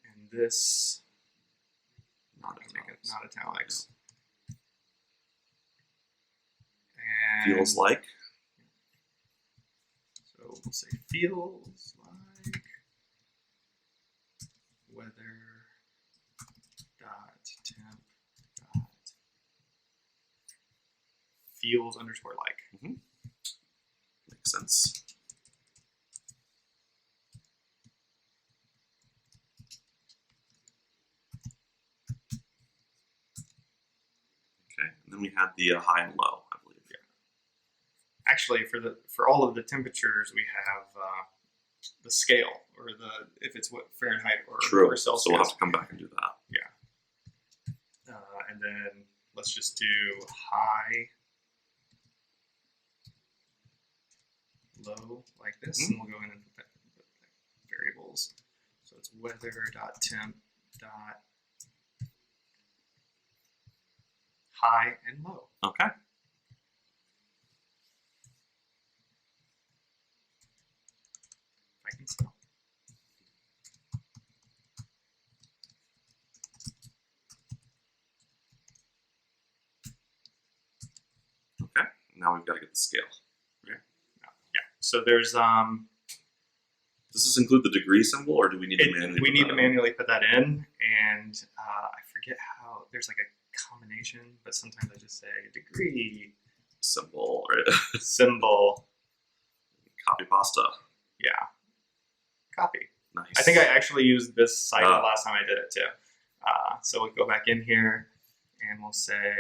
S1: And this,
S2: Not
S1: italics. And
S2: feels like.
S1: So we'll say feels like weather.temp. Feels underscore like.
S2: Makes sense. Okay, and then we had the high and low, I believe.
S1: Yeah. Actually, for all of the temperatures, we have the scale, or if it's what Fahrenheit or Celsius.
S2: So we'll have to come back and do that.
S1: Yeah. And then let's just do high, low like this, and we'll go in and put variables. So it's weather.temp.high and low.
S2: Okay.
S1: If I can spell.
S2: Okay. Now we've got to get the scale.
S1: Yeah. So there's
S2: Does this include the degree symbol, or do we need to manually?
S1: We need to manually put that in, and I forget how. There's like a combination, but sometimes I just say degree
S2: symbol, right?
S1: Symbol.
S2: Copy pasta.
S1: Yeah. Copy.
S2: Nice.
S1: I think I actually used this site the last time I did it too. So we'll go back in here, and we'll say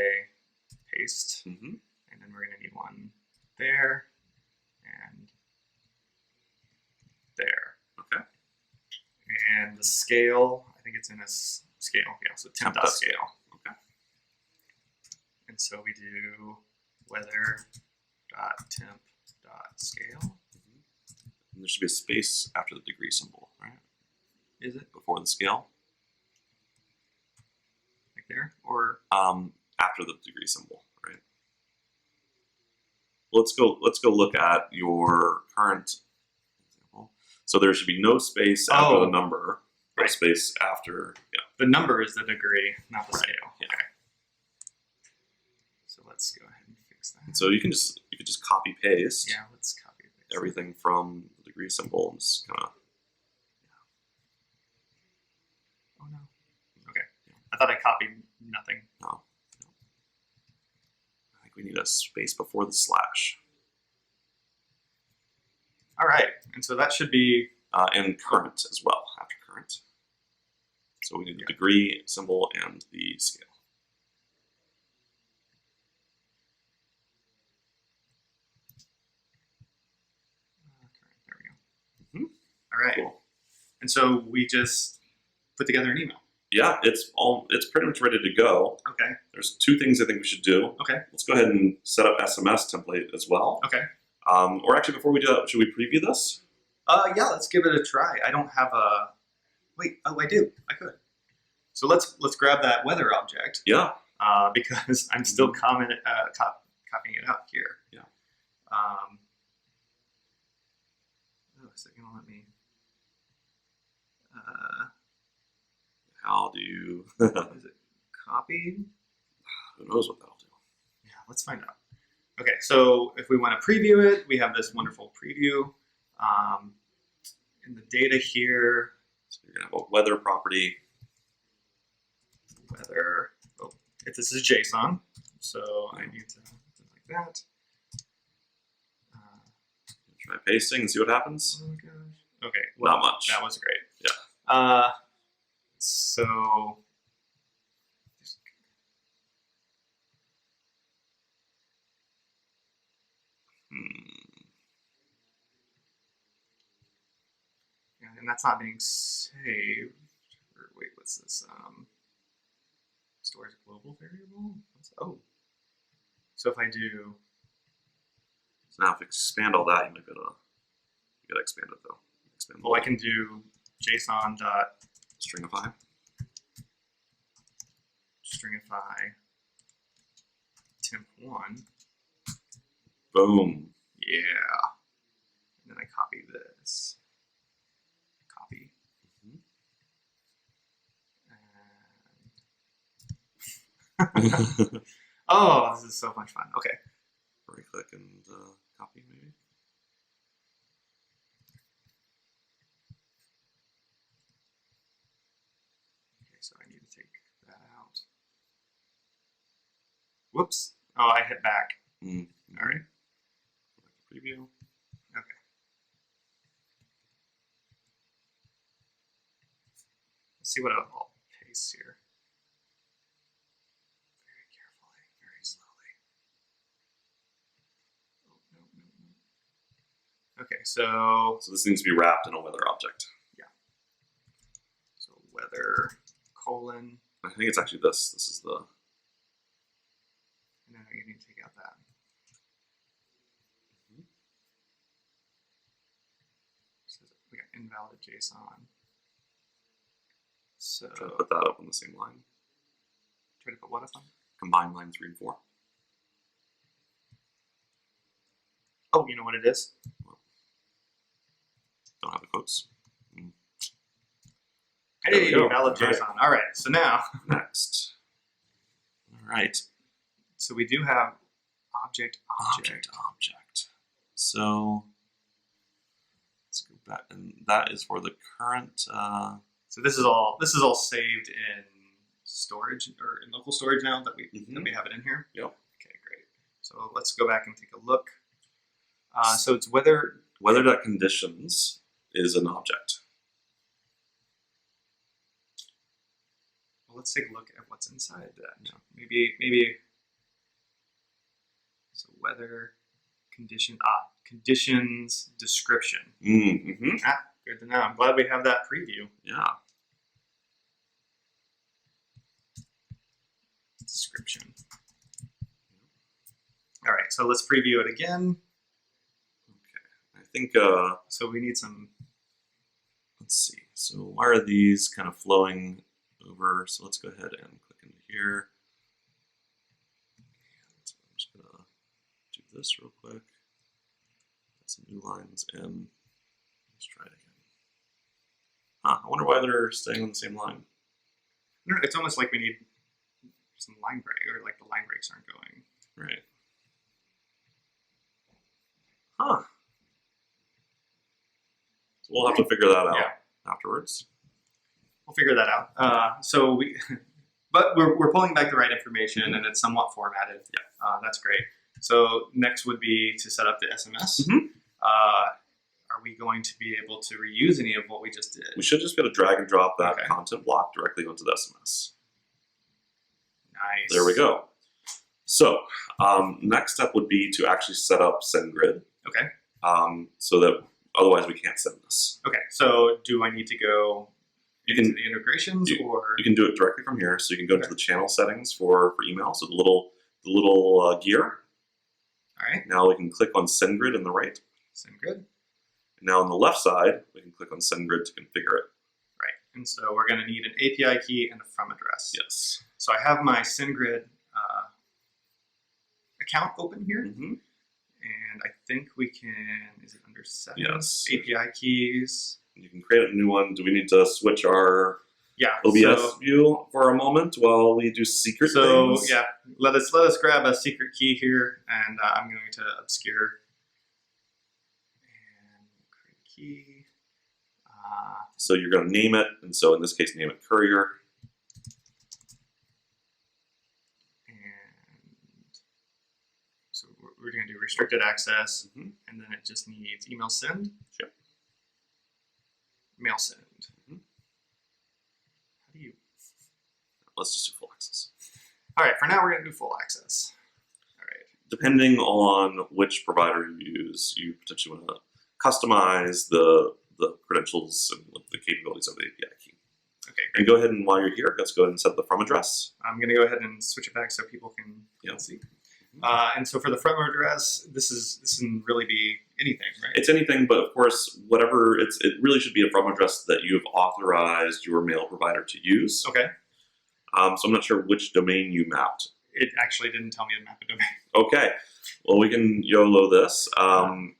S1: paste, and then we're going to need one there and there.
S2: Okay.
S1: And the scale, I think it's in a scale. Yeah, so temp.scale.
S2: Okay.
S1: And so we do weather.temp.scale.
S2: And there should be a space after the degree symbol, right?
S1: Is it?
S2: Before the scale?
S1: Like there? Or
S2: after the degree symbol, right? Let's go look at your current example. So there should be no space after the number, no space after,
S1: The number is the degree, not the scale.
S2: Yeah.
S1: Okay. So let's go ahead and fix that.
S2: And so you can just copy paste.
S1: Yeah, let's copy paste
S2: everything from the degree symbol and just kind of.
S1: Oh no. Okay. I thought I copied nothing.
S2: No. I think we need a space before the slash.
S1: All right, and so that should be
S2: and current as well after current. So we need the degree symbol and the scale.
S1: There we go. All right.
S2: Cool.
S1: And so we just put together an email.
S2: Yeah, it's pretty much ready to go.
S1: Okay.
S2: There's two things I think we should do.
S1: Okay.
S2: Let's go ahead and set up SMS template as well.
S1: Okay.
S2: Or actually, before we do that, should we preview this?
S1: Yeah, let's give it a try. I don't have a. Wait. Oh, I do. I could. So let's grab that weather object.
S2: Yeah.
S1: Because I'm still copying it out here.
S2: Yeah.
S1: Is it gonna let me?
S2: How do you?
S1: Is it copied?
S2: Who knows what that'll do?
S1: Yeah, let's find out. Okay, so if we want to preview it, we have this wonderful preview. In the data here,
S2: so you're gonna have a weather property.
S1: Weather. Oh, if this is JSON, so I need to do like that.
S2: Try pasting and see what happens.
S1: Oh my gosh. Okay, well,
S2: Not much.
S1: That was great.
S2: Yeah.
S1: So. Yeah, and that's not being saved. Or wait, what's this? Stores global variable. Oh. So if I do.
S2: So now if I expand all that, you gotta expand it though. Expand
S1: Well, I can do JSON dot
S2: stringify
S1: temp1.
S2: Boom.
S1: Yeah. And then I copy this. Copy. And oh, this is so much fun. Okay.
S2: Right click and copy maybe.
S1: Okay, so I need to take that out. Whoops. Oh, I hit back.
S2: Mm-hmm.
S1: All right.
S2: Go back to preview.
S1: Okay. Let's see what I'll paste here. Very carefully, very slowly. Oh, no. Okay, so
S2: this needs to be wrapped in a weather object.
S1: Yeah. So weather colon.
S2: I think it's actually this. This is the.
S1: No, you need to take out that. So we got invalid JSON. So
S2: Try to put that up on the same line.
S1: Try to put what up on?
S2: Combine line 3 and 4.
S1: Oh, you know what it is?
S2: Don't have the quotes.
S1: Hey, valid JSON. All right, so now.
S2: Next. All right.
S1: So we do have object.
S2: So let's go back, and that is for the current.
S1: So this is all saved in storage or in local storage now that we have it in here.
S2: Yep.
S1: Okay, great. So let's go back and take a look. So it's
S2: weather.conditions is an object.
S1: Well, let's take a look at what's inside that. Yeah. Maybe. So weather conditions description.
S2: Mm-hmm.
S1: Good to know. I'm glad we have that preview.
S2: Yeah.
S1: Description. All right, so let's preview it again.
S2: Okay. I think.
S1: So we need some.
S2: Let's see. So why are these kind of flowing over? So let's go ahead and click into here. And I'm just gonna do this real quick. Put some new lines in. Let's try it again. Huh, I wonder why they're staying on the same line.
S1: No, it's almost like we need some line break, or like the line breaks aren't going.
S2: Right. Huh. So we'll have to figure that out afterwards.
S1: We'll figure that out. But we're pulling back the right information, and it's somewhat formatted.
S2: Yeah.
S1: That's great. So next would be to set up the SMS. Are we going to be able to reuse any of what we just did?
S2: We should just be able to drag and drop that content block directly onto the SMS.
S1: Nice.
S2: There we go. So next step would be to actually set up SendGrid.
S1: Okay.
S2: So that otherwise we can't send this.
S1: Okay. So do I need to go into the integrations, or
S2: you can do it directly from here? So you can go into the channel settings for email. So the little gear.
S1: All right.
S2: Now we can click on SendGrid on the right.
S1: SendGrid.
S2: And now on the left side, we can click on SendGrid to configure it.
S1: Right. And so we're going to need an API key and a from address.
S2: Yes.
S1: So I have my SendGrid account open here. And I think we can, is it under settings?
S2: Yes.
S1: API keys.
S2: You can create a new one. Do we need to switch our OBS
S1: so,
S2: view for a moment while we do secret things?
S1: So yeah, let us grab a secret key here, and I'm going to obscure and create a key.
S2: So you're going to name it, and so in this case, name it Courier.
S1: And so we're going to do restricted access, and then it just needs email send.
S2: Sure.
S1: mail send.
S2: Mhm.
S1: How do you?
S2: Let's just do full access.
S1: All right, for now we're going to do full access. All right.
S2: Depending on which provider you use, you potentially want to customize the credentials and the capabilities of the API key.
S1: Okay, great.
S2: And go ahead and while you're here, let's go ahead and set the from address.
S1: I'm going to go ahead and switch it back so people can see. And so for the from address, this can really be anything, right?
S2: It's anything, but of course, whatever it really should be a from address that you have authorized your mail provider to use.
S1: Okay.
S2: So I'm not sure which domain you mapped.
S1: It actually didn't tell me to map a domain.
S2: Okay. Well, we can YOLO this, and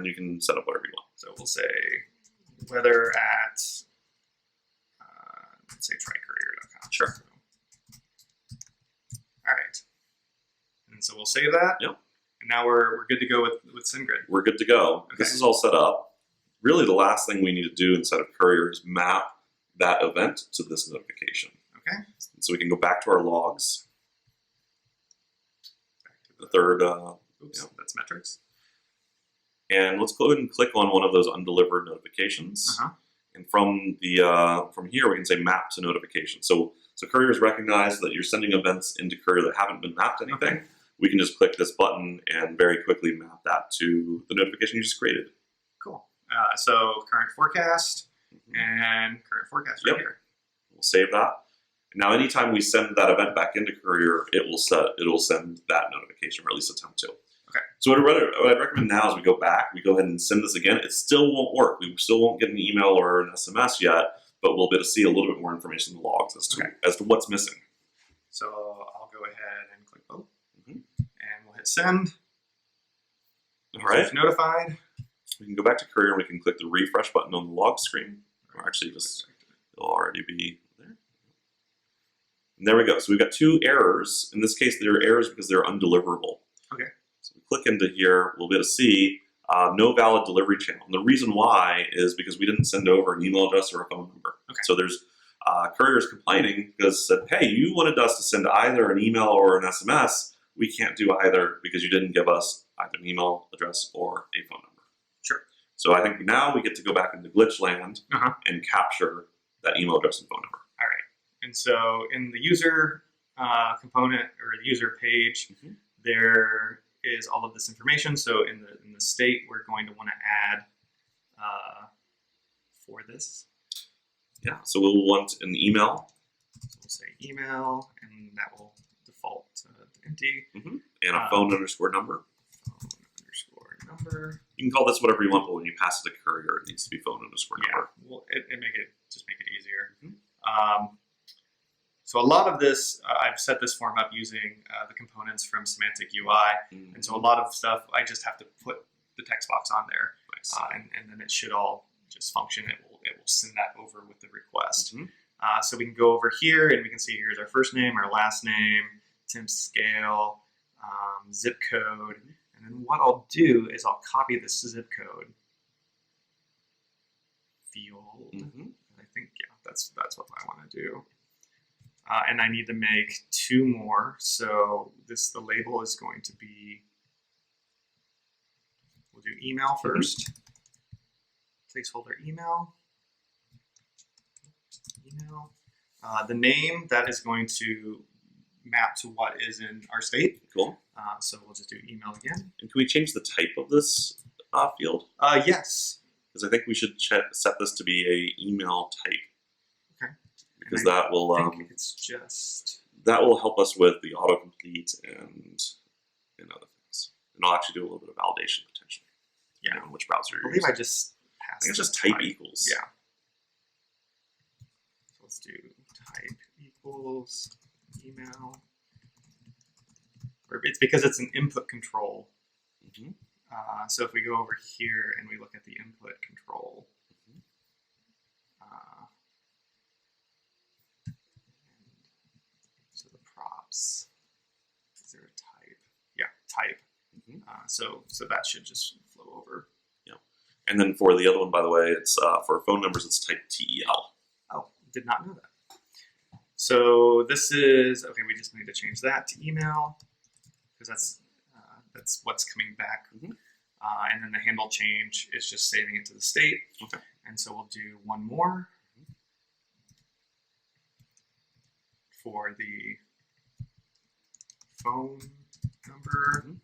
S2: you can set up whatever you want.
S1: So we'll say whether at let's say trycourier.com.
S2: Sure.
S1: All right. And so we'll save that.
S2: Yep.
S1: And now we're good to go with SendGrid.
S2: We're good to go.
S1: Okay.
S2: This is all set up. Really, the last thing we need to do inside of Courier is map that event to this notification.
S1: Okay.
S2: So we can go back to our logs.
S1: Back to
S2: The third,
S1: that's metrics.
S2: and let's go ahead and click on one of those undelivered notifications. And from here, we can say map to notification. So Courier has recognized that you're sending events into Courier that haven't been mapped to anything.
S1: Okay.
S2: We can just click this button and very quickly map that to the notification you just created.
S1: Cool. So current forecast and current forecast right here.
S2: We'll save that. And now, anytime we send that event back into Courier, it will send that notification, or at least attempt to.
S1: Okay.
S2: So what I recommend now is we go back, we go ahead and send this again. It still won't work. We still won't get an email or an SMS yet, but we'll be able to see a little bit more information in the logs as to what's missing.
S1: So I'll go ahead and click both, and we'll hit send.
S2: All right.
S1: It's notified.
S2: We can go back to Courier and we can click the refresh button on the log screen, or actually just it'll already be there. And there we go. So we've got two errors. In this case, they're errors because they're undeliverable.
S1: Okay.
S2: So we click into here, we'll be able to see no valid delivery channel. And the reason why is because we didn't send over an email address or a phone number.
S1: Okay.
S2: So there's Courier's complaining because said, hey, you wanted us to send either an email or an SMS. We can't do either because you didn't give us either an email address or a phone number.
S1: Sure.
S2: So I think now we get to go back into glitch land and capture that email address and phone number.
S1: All right. And so in the user component or the user page, there is all of this information. So in the state, we're going to want to add for this.
S2: Yeah. So we'll want an email.
S1: So we'll say email, and that will default to empty.
S2: And a phone underscore number.
S1: Phone underscore number.
S2: You can call this whatever you want, but when you pass it to Courier, it needs to be phone underscore number.
S1: Well, it just make it easier. So a lot of this, I've set this form up using the components from Semantic UI, and so a lot of stuff I just have to put the text box on there, and then it should all just function. It will send that over with the request. So we can go over here and we can see here's our first name, our last name, temp scale, zip code, and then what I'll do is I'll copy this zip code field. I think that's what I want to do. And I need to make two more. So the label is going to be, we'll do email first. Placeholder email. The name, that is going to map to what is in our state.
S2: Cool.
S1: So we'll just do email again.
S2: And can we change the type of this field?
S1: Yes.
S2: Because I think we should set this to be a email type.
S1: Okay.
S2: Because that will
S1: it's just
S2: that will help us with the autocomplete and other things. And I'll actually do a little bit of validation potentially.
S1: Yeah.
S2: On which browser
S1: I
S2: you're
S1: believe
S2: using.
S1: I just passed.
S2: I think it's just type equals.
S1: Yeah. So let's do type equals email. It's because it's an input control. So if we go over here and we look at the input control, so the props, is there a type? Yeah, type. So that should just flow over.
S2: Yeah. And then for the other one, by the way, it's for phone numbers, it's type TEL.
S1: Oh, did not know that. So this is, okay, we just need to change that to email because that's what's coming back. And then the handle change is just saving it to the state.
S2: Okay.
S1: And so we'll do one more for the phone number.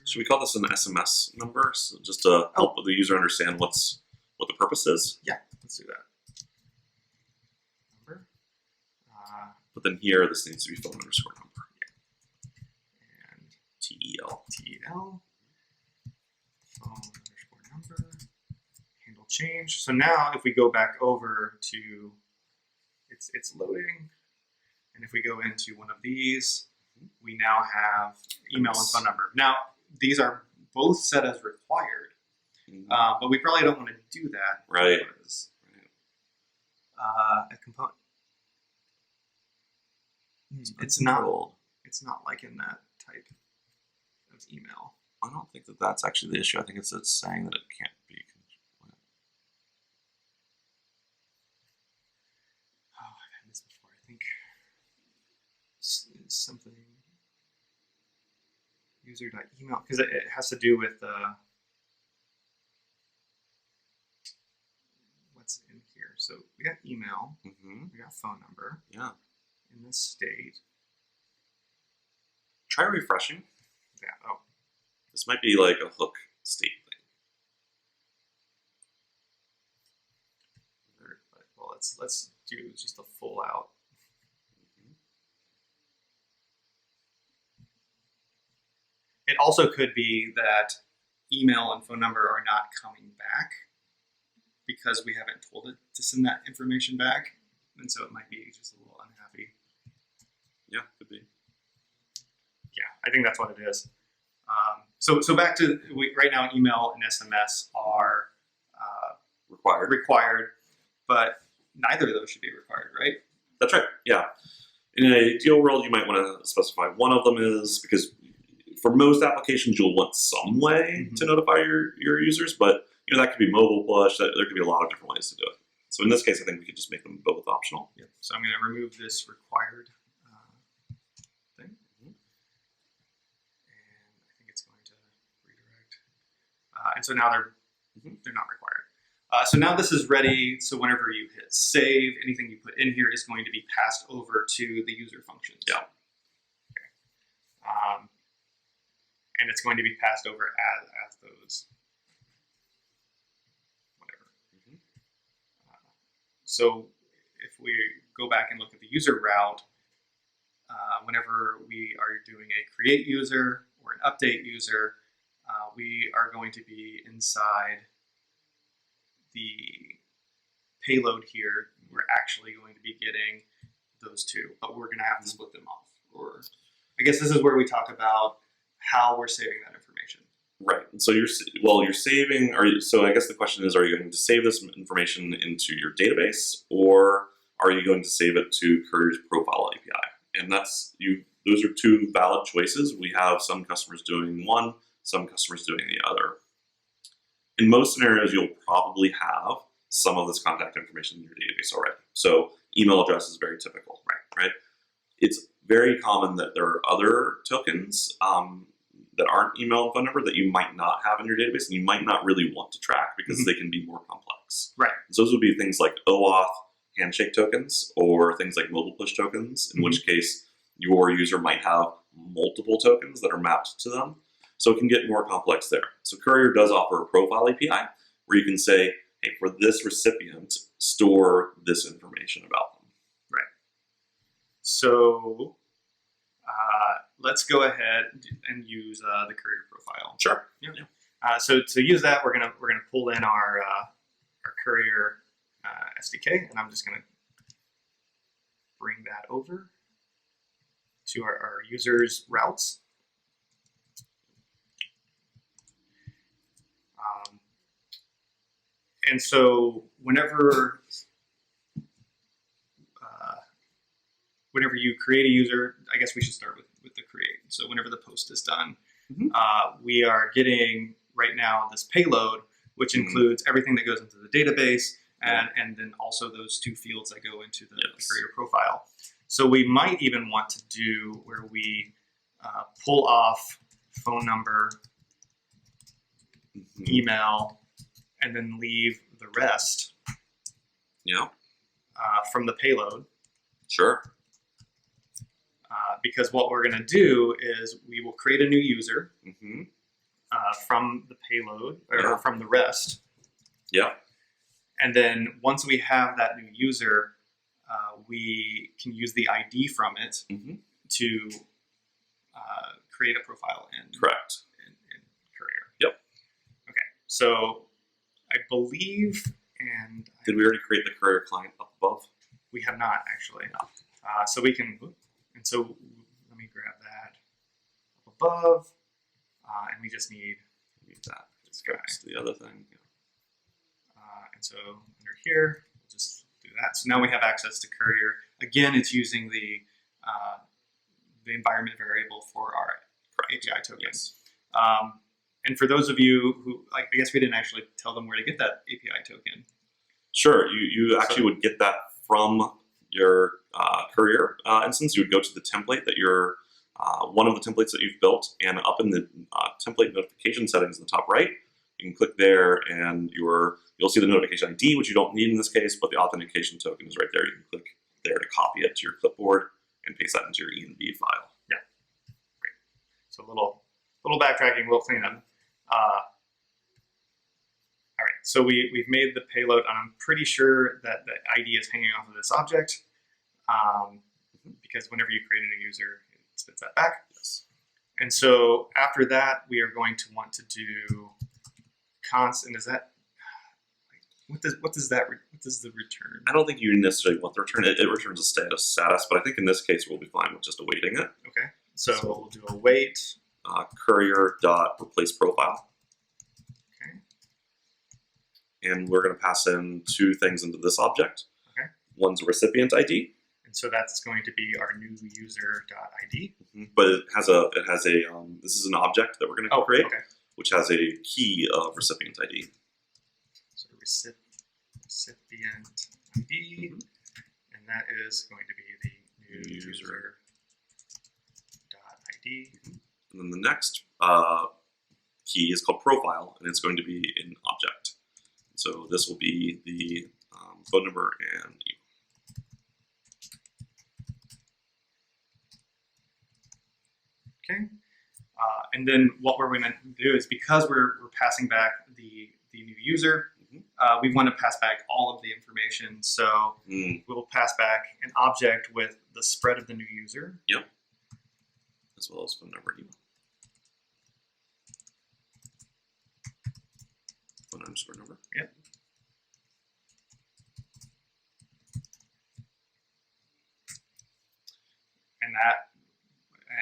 S2: Should we call this an SMS number, so just to help the user understand what the purpose is?
S1: Yeah, let's do that. Number.
S2: But then here, this needs to be phone underscore number.
S1: Yeah. And
S2: TEL.
S1: TEL. Phone underscore number. Handle change. So now, if we go back over to it's loading, and if we go into one of these, we now have email and phone number. Now, these are both set as required, but we probably don't want to do that.
S2: Right.
S1: Because, a component. It's not like in that type of email.
S2: I don't think that that's actually the issue. I think it's saying that it can't be.
S1: Oh, I've had this before. I think it's something user.email, because it has to do with what's in here. So we got email, we got phone number.
S2: Yeah.
S1: In this state.
S2: Try refreshing.
S1: Yeah. Oh.
S2: This might be like a hook state thing.
S1: Well, let's do just a full out. It also could be that email and phone number are not coming back because we haven't told it to send that information back, and so it might be just a little unhappy.
S2: Yeah, could be.
S1: Yeah, I think that's what it is. So back to right now, email and SMS are required, but neither of those should be required, right?
S2: That's right. Yeah. In an ideal world, you might want to specify one of them is, because for most applications, you'll want some way to notify your users, but that could be mobile push. There could be a lot of different ways to do it. So in this case, I think we could just make them both optional.
S1: Yep. So I'm going to remove this required thing. And I think it's going to redirect. And so now they're not required. So now this is ready. So whenever you hit save, anything you put in here is going to be passed over to the user functions.
S2: Yeah.
S1: Okay. And it's going to be passed over as those. Whatever. So if we go back and look at the user route, whenever we are doing a create user or an update user, we are going to be inside the payload here. We're actually going to be getting those two, but we're going to have to split them off. Or I guess this is where we talk about how we're saving that information.
S2: Right. And so you're saving. So I guess the question is: are you going to save this information into your database, or are you going to save it to Courier's profile API? And those are two valid choices. We have some customers doing one, some customers doing the other. In most scenarios, you'll probably have some of this contact information in your database already. So email address is very typical, right? It's very common that there are other tokens that aren't email and phone number that you might not have in your database, and you might not really want to track because they can be more complex.
S1: Right.
S2: So those would be things like OAuth handshake tokens, or things like mobile push tokens, in which case your user might have multiple tokens that are mapped to them. So it can get more complex there. So Courier does offer a profile API where you can say, hey, for this recipient, store this information about them.
S1: Right. So let's go ahead and use the Courier profile.
S2: Sure.
S1: Yeah. So to use that, we're gonna pull in our Courier SDK, and I'm just gonna bring that over to our users' routes. And so whenever you create a user, I guess we should start with the create. So whenever the post is done, we are getting right now this payload, which includes everything that goes into the database and then also those two fields that go into the Courier profile. So we might even want to do where we pull off phone number email, and then leave the rest from the payload.
S2: Sure.
S1: Because what we're going to do is we will create a new user from the payload or from the rest.
S2: Yeah.
S1: And then once we have that new user, we can use the ID from it to create a profile in Courier.
S2: Yep.
S1: Okay. So I believe, and
S2: did we already create the Courier client up above?
S1: We have not actually. So we can, and so let me grab that up above, and we just need
S2: that. That's the other thing.
S1: And so under here, we'll just do that. So now we have access to Courier. Again, it's using the environment variable for our API tokens. And for those of you who, I guess we didn't actually tell them where to get that API token.
S2: Sure, you actually would get that from your Courier instance. You would go to the template that you're, one of the templates that you've built, and up in the template notification settings in the top right, you can click there and you'll see the notification ID, which you don't need in this case, but the authentication token is right there. You can click there to copy it to your clipboard and paste that into your env file.
S1: Yeah, great. So a little backtracking, a little cleanup. All right, so we've made the payload, and I'm pretty sure that the ID is hanging off of this object, because whenever you create a new user, it spits that back.
S2: Yes.
S1: And so after that, we are going to want to do const, and is that, what does the return?
S2: I don't think you necessarily want the return. It returns a status, but I think in this case we'll be fine with just awaiting it.
S1: Okay, so we'll do await.
S2: Courier.replace profile.
S1: Okay.
S2: And we're going to pass in two things into this object.
S1: Okay.
S2: One's a recipient ID.
S1: And so that's going to be our new user.id.
S2: But it has a this is an object that we're going to create, which has a key of recipient ID.
S1: So recipient ID, and that is going to be the new user.id.
S2: And then the next key is called profile, and it's going to be an object. So this will be the phone number and email.
S1: Okay. And then what we're going to do is, because we're passing back the new user, we want to pass back all of the information. So we'll pass back an object with the spread of the new user.
S2: Yep. As well as phone number and email. Phone underscore number.
S1: Yep.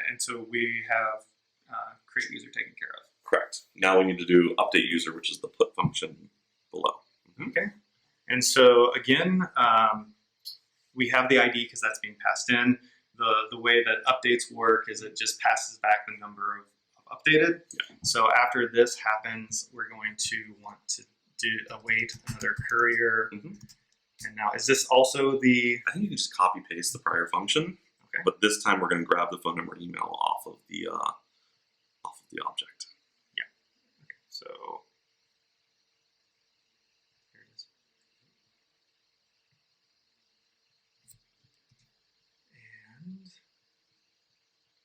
S1: And so we have create user taken care of.
S2: Correct. Now we need to do update user, which is the put function below.
S1: Okay. And so again, we have the ID because that's being passed in. The way that updates work is it just passes back the number of updated.
S2: Yeah.
S1: So after this happens, we're going to want to await another Courier. And now, is this also the?
S2: I think you can just copy paste the prior function.
S1: Okay.
S2: But this time we're going to grab the phone number and email off of the object.
S1: Yeah. Okay. So here it is. And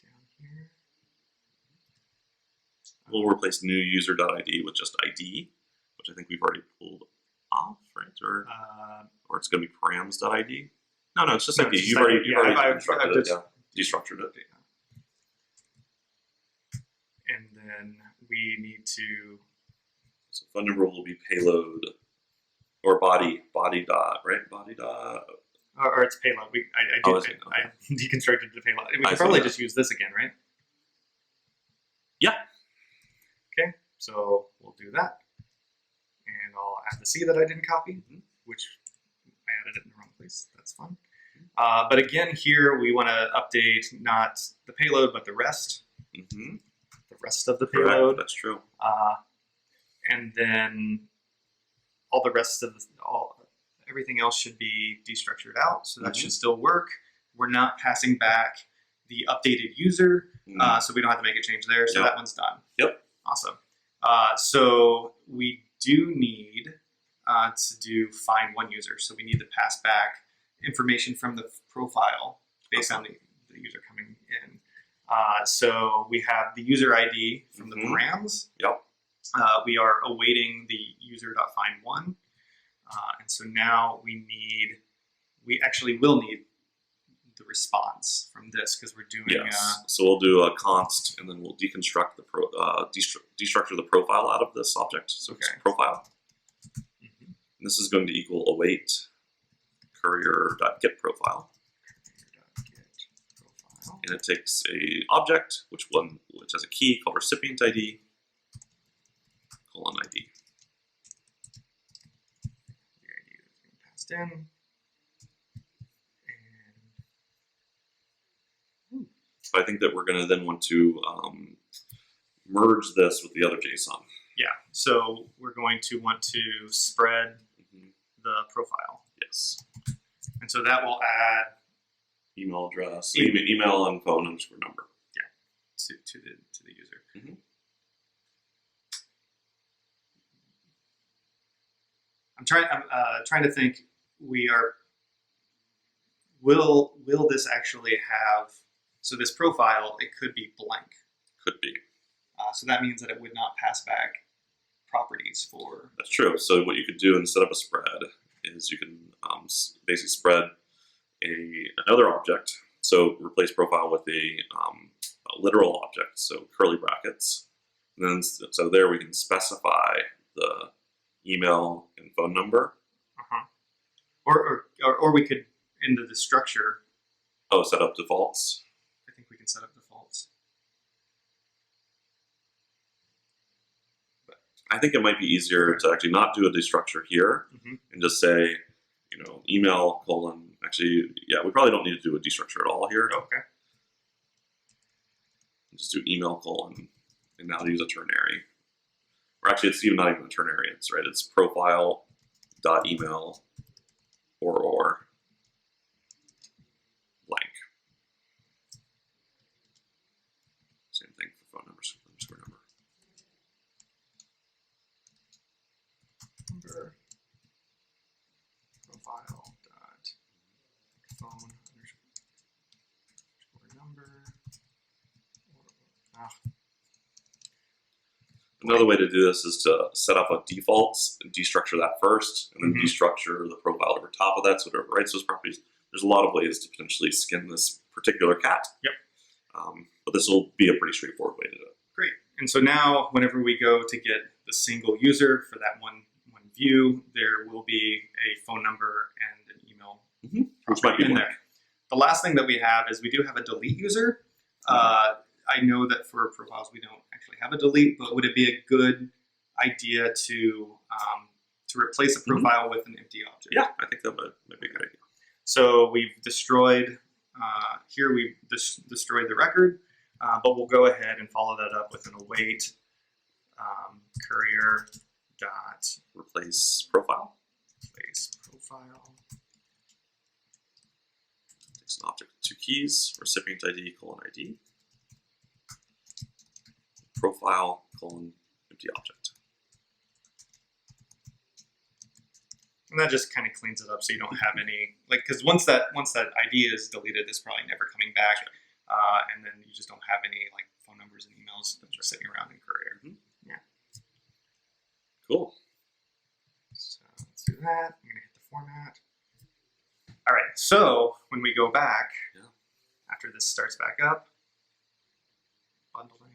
S1: down here.
S2: We'll replace new user.id with just ID, which I think we've already pulled off, right? Or it's going to be params.id. No, it's just ID. You've already destructured it. Yeah. Destructured it.
S1: And then we need to.
S2: So phone number will be payload or body dot, right? Body dot.
S1: Or it's payload. I deconstructed the payload. We can probably just use this again, right?
S2: Yeah.
S1: Okay, so we'll do that. And I'll add the C that I didn't copy, which I added it in the wrong place. That's fun. But again, here we want to update not the payload, but the rest. The rest of the payload.
S2: Correct. That's true.
S1: And then all the rest of everything else should be destructured out. So that should still work. We're not passing back the updated user, so we don't have to make a change there. So that one's done.
S2: Yep.
S1: Awesome. So we do need to find one user. So we need to pass back information from the profile based on the user coming in. So we have the user ID from the params.
S2: Yep.
S1: We are awaiting the user.find1. And so now we actually will need the response from this because we're doing.
S2: Yes. So we'll do a const, and then we'll deconstruct the destructure the profile out of this object. So it's profile. And this is going to equal await courier.getProfile. And it takes a object which has a key called recipient ID :ID.
S1: The ID is being passed in.
S2: I think that we're going to then want to merge this with the other JSON.
S1: Yeah, so we're going to want to spread the profile.
S2: Yes.
S1: And so that will add
S2: email address, email and phone underscore number.
S1: Yeah, to the user. I'm trying to think. Will this actually have? So this profile, it could be blank.
S2: Could be.
S1: So that means that it would not pass back properties for.
S2: That's true. So what you could do instead of a spread is you can basically spread another object. So replace profile with a literal object, so curly brackets. And then so there we can specify the email and phone number.
S1: Or we could into the structure.
S2: Oh, set up defaults.
S1: I think we can set up defaults.
S2: I think it might be easier to actually not do a destructure here and just say, email : actually, yeah, we probably don't need to do a destructure at all here.
S1: Okay.
S2: Just do email : and now use a ternary. Or actually, it's even not even a ternary. It's right. It's profile.email or blank. Same thing for phone numbers, underscore number.
S1: Profile dot phone underscore number.
S2: Another way to do this is to set up a defaults and destructure that first, and then destructure the profile over top of that so it overwrites those properties. There's a lot of ways to potentially skin this particular cat.
S1: Yep.
S2: But this will be a pretty straightforward way to do it.
S1: Great. And so now whenever we go to get the single user for that one view, there will be a phone number and an email
S2: which might be
S1: in there. The last thing that we have is we do have a delete user. I know that for profiles we don't actually have a delete, but would it be a good idea to replace a profile with an empty object?
S2: Yeah, I think that might be a good idea.
S1: So we've destroyed, here we've destroyed the record, but we'll go ahead and follow that up with an await courier dot
S2: replace profile.
S1: Replace profile.
S2: Takes an object with two keys, recipient ID : ID. Profile : empty object.
S1: And that just kind of cleans it up so you don't have any, because once that ID is deleted, it's probably never coming back. And then you just don't have any phone numbers and emails that are sitting around in Courier. Yeah.
S2: Cool.
S1: So let's do that. I'm gonna hit the format. All right, so when we go back, after this starts back up, bundling.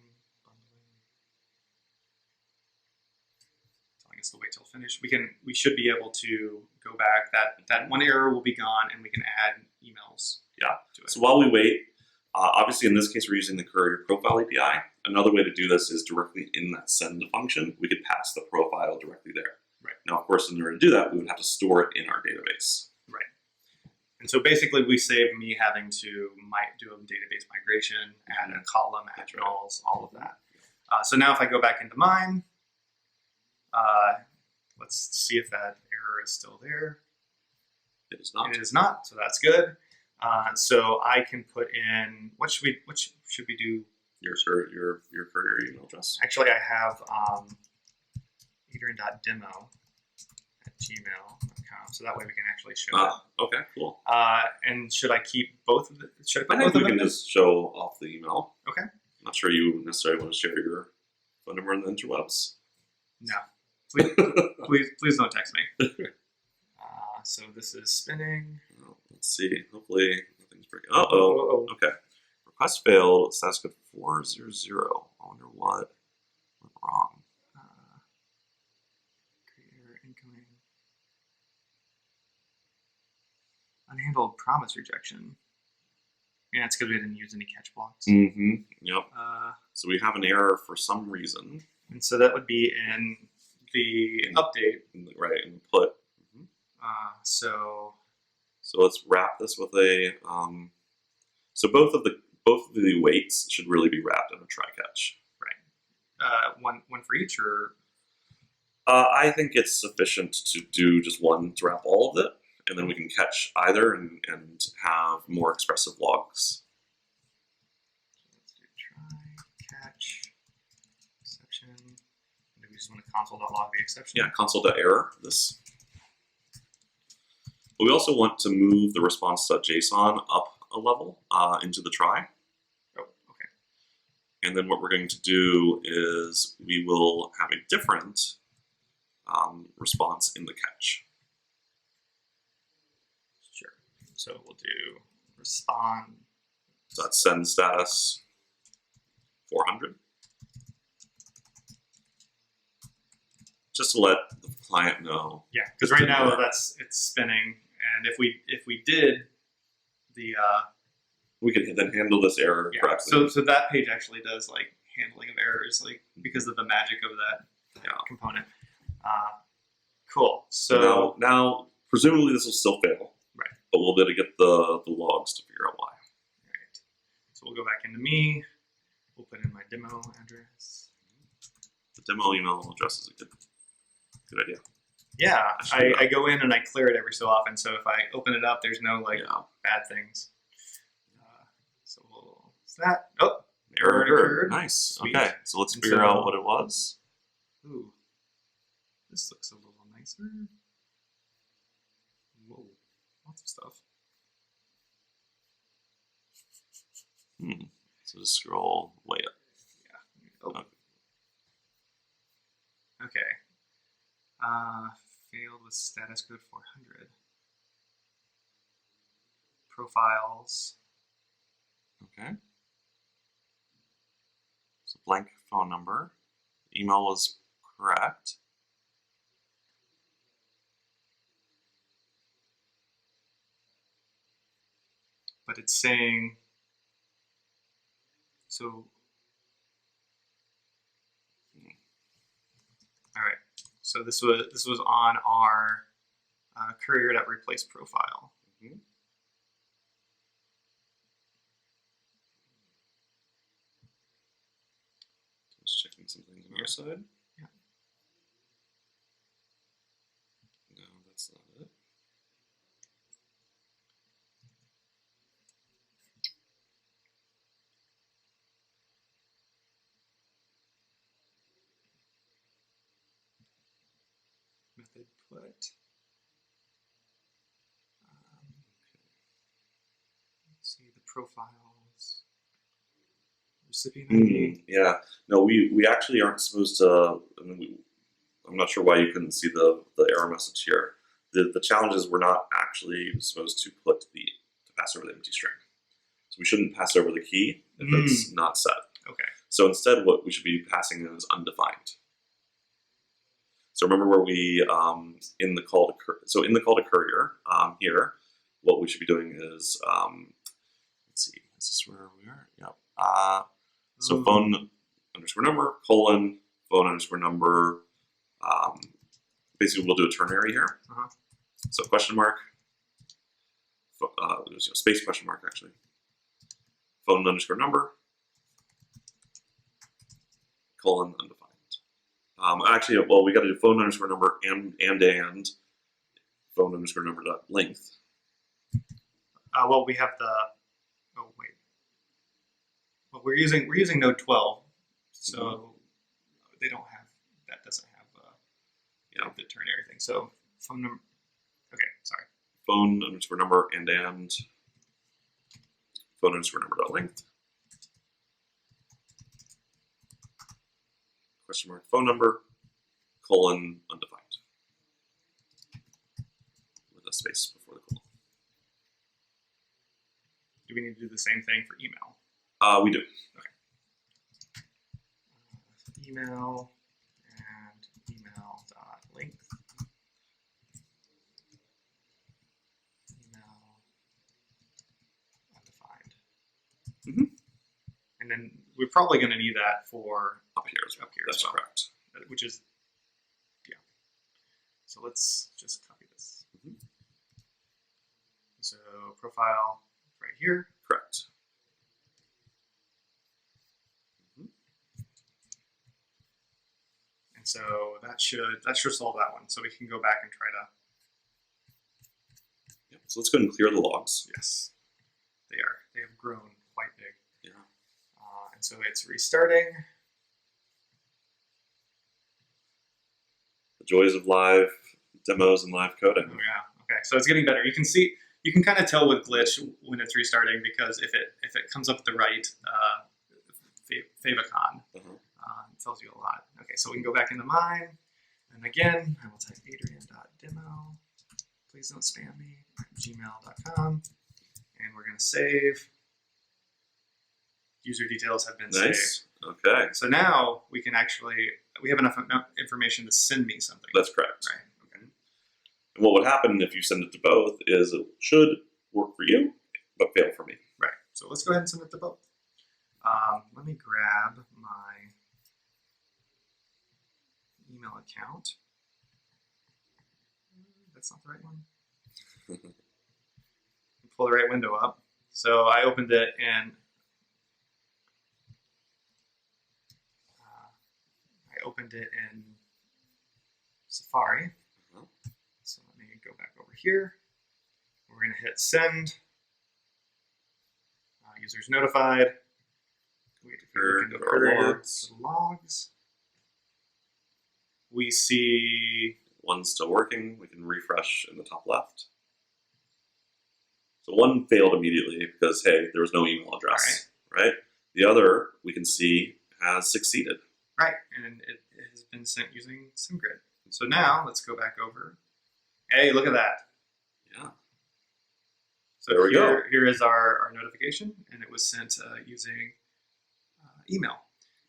S1: Telling us to wait till finish. We should be able to go back. That one error will be gone, and we can add emails.
S2: Yeah.
S1: To it.
S2: So while we wait, obviously in this case we're using the Courier profile API. Another way to do this is directly in that send function. We could pass the profile directly there.
S1: Right.
S2: Now, of course, in order to do that, we would have to store it in our database.
S1: Right. And so basically, we saved me having to do a database migration, add a column, add nulls, all of that. So now if I go back into mine, let's see if that error is still there.
S2: It is not.
S1: It is not, so that's good. So I can put in, what should we do
S2: Your Courier email address.
S1: Actually, I have adrian.demo@gmail.com, so that way we can actually show it.
S2: Okay, cool.
S1: And should I keep both of the? Should I put
S2: I think
S1: both
S2: we
S1: of them?
S2: can just show off the email.
S1: Okay.
S2: I'm not sure you necessarily want to share your phone number in the interwebs.
S1: No, please don't text me. So this is spinning.
S2: Well, let's see. Hopefully nothing's breaking. Oh. Okay. Request failed. Status code 400. I wonder what went wrong.
S1: Creator incoming. Unhandled promise rejection. Yeah, it's because we didn't use any catch blocks.
S2: Mm-hmm. Yep. So we have an error for some reason.
S1: And so that would be in the update.
S2: Right, in the put.
S1: So
S2: let's wrap this with a. So both of the weights should really be wrapped in a try catch.
S1: Right. One for each, or.
S2: I think it's sufficient to do just one to wrap all of it, and then we can catch either and have more expressive logs.
S1: Let's do try, catch, exception. Maybe we just want to console.log the exception.
S2: Yeah, console.error this. But we also want to move the response.json up a level into the try.
S1: Oh, okay.
S2: And then what we're going to do is we will have a different response in the catch.
S1: Sure. So we'll do respond.
S2: So that's send status 400. Just to let the client know.
S1: Yeah, because right now it's spinning, and if we did the
S2: we can then handle this error correctly.
S1: So that page actually does like handling of errors, like because of the magic of that component. Cool. So
S2: now presumably this will still fail.
S1: Right.
S2: But we'll be able to get the logs to figure out why.
S1: Right. So we'll go back into me. We'll put in my demo address.
S2: The demo email address is a good idea.
S1: Yeah, I go in and I clear it every so often. So if I open it up, there's no bad things. So what's that? Oh,
S2: error occurred. Nice.
S1: Sweet.
S2: Okay, so let's figure out what it was.
S1: Ooh, this looks a little nicer. Whoa, lots of stuff.
S2: So just scroll way up.
S1: Yeah. Oh. Okay. Failed with status code 400. Profiles.
S2: Okay. So blank phone number. Email was correct.
S1: But it's saying, so, all right. So this was on our Courier.replace profile.
S2: Mm-hmm. Just checking some things on our side.
S1: Yeah.
S2: No, that's not it.
S1: Method put. Let's see the profiles. Recipient ID.
S2: Yeah. No, we actually aren't supposed to. I'm not sure why you couldn't see the error message here. The challenge is we're not actually supposed to pass over the empty string. So we shouldn't pass over the key if it's not set.
S1: Okay.
S2: So instead, what we should be passing in is undefined. So remember where we in the call to Courier here, what we should be doing is let's see, is this where we are? Yep. So phone underscore number colon phone underscore number. Basically, we'll do a ternary here. So question mark. There's space question mark actually. Phone underscore number colon undefined. Actually, well, we got to do phone underscore number and phone underscore number dot length.
S1: Well, we have the. Oh wait. Well, we're using Node 12, so they don't have that. Doesn't have the ternary thing. So phone number. Okay, sorry.
S2: Phone underscore number and phone underscore number dot length. Question mark phone number, colon, undefined. With a space before the colon.
S1: Do we need to do the same thing for email?
S2: We do.
S1: Okay. Email and email dot length. Email undefined. And then we're probably going to need that for
S2: Up here as well. That's correct.
S1: Which is, yeah. So let's just copy this. So profile right here.
S2: Correct.
S1: And so that should solve that one. So we can go back and try to.
S2: Yep. So let's go ahead and clear the logs.
S1: Yes, they have grown quite big.
S2: Yeah.
S1: And so it's restarting.
S2: The joys of live demos and live coding.
S1: Oh yeah. Okay. So it's getting better. You can kind of tell with glitch when it's restarting because if it comes up the right favicon, it tells you a lot. Okay. So we can go back into mine, and again I will type adrian.demo. Please don't spam me. gmail.com, and we're going to save. User details have been
S2: Nice.
S1: saved.
S2: Okay.
S1: So now we have enough information to send me something.
S2: That's correct.
S1: Right. Okay.
S2: And what would happen if you send it to both is it should work for you, but fail for me.
S1: Right. So let's go ahead and send it to both. Let me grab my email account. That's not the right one. Pull the right window up. So I opened it and in Safari. So let me go back over here. We're going to hit send. Users notified. Wait if you look into Courier, logs. We see
S2: one's still working. We can refresh in the top left. So one failed immediately because, hey, there was no email address, right? The other, we can see, has succeeded.
S1: Right, and it has been sent using SendGrid. So now let's go back over. Hey, look at that.
S2: Yeah.
S1: So
S2: there we go.
S1: Here is our notification, and it was sent using email.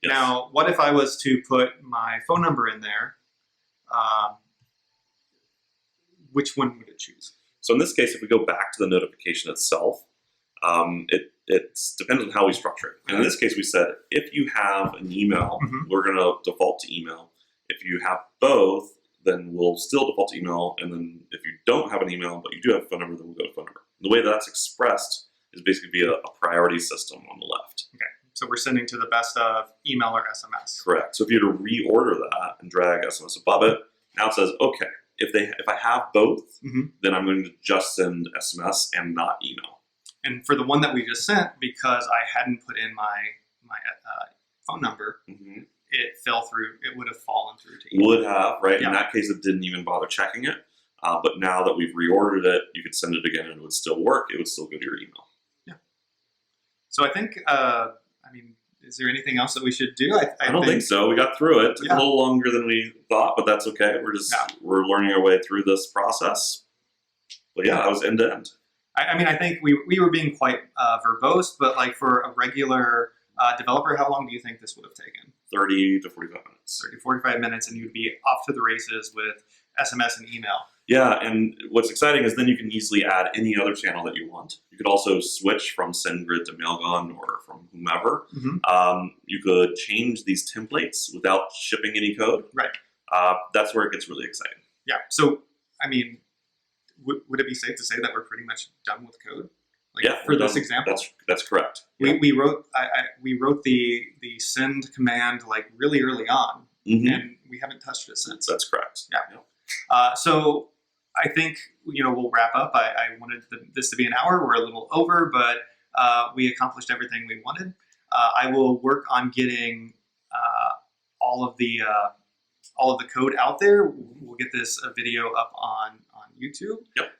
S2: Yes.
S1: Now, what if I was to put my phone number in there? Which one would it choose?
S2: So in this case, if we go back to the notification itself, it depends on how we structure it. And in this case, we said, if you have an email, we're going to default to email. If you have both, then we'll still default to email. And then if you don't have an email, but you do have a phone number, then we'll go to phone number. The way that's expressed is basically via a priority system on the left.
S1: Okay. So we're sending to the best of email or SMS.
S2: Correct. So if you were to reorder that and drag SMS above it, now it says, okay, if I have both, then I'm going to just send SMS and not email.
S1: And for the one that we just sent, because I hadn't put in my phone number, it fell through. It would have fallen through to email.
S2: Would have, right?
S1: Yeah.
S2: In that case, it didn't even bother checking it. But now that we've reordered it, you could send it again and it would still work. It would still go to your email.
S1: Yeah. So I think, is there anything else that we should do?
S2: I don't think so. We got through it. It took a little longer than we thought, but that's okay. We're learning our way through this process. But yeah, that was end to end.
S1: I think we were being quite verbose, but like for a regular developer, how long do you think this would have taken?
S2: 30 to 45 minutes.
S1: 30 to 45 minutes, and you'd be off to the races with SMS and email.
S2: Yeah, and what's exciting is then you can easily add any other channel that you want. You could also switch from SendGrid to Mailgun or from whomever. You could change these templates without shipping any code.
S1: Right.
S2: That's where it gets really exciting.
S1: Yeah. So, would it be safe to say that we're pretty much done with code? For this example,
S2: that's correct.
S1: We wrote the send command like really early on, and we haven't touched it since.
S2: That's correct.
S1: Yeah. So I think we'll wrap up. I wanted this to be an hour. We're a little over, but we accomplished everything we wanted. I will work on getting all of the code out there. We'll get this video up on YouTube.
S2: Yep.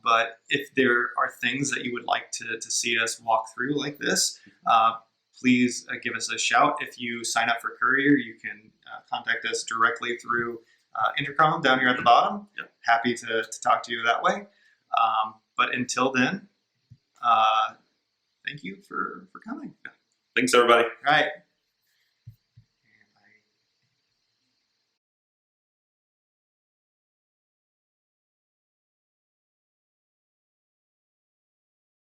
S1: But if there are things that you would like to see us walk through like this, please give us a shout. If you sign up for Courier, you can contact us directly through Intercom down here at the bottom.
S2: Yep.
S1: Happy to talk to you that way. But until then, thank you for coming.
S2: Thanks, everybody.
S1: All right.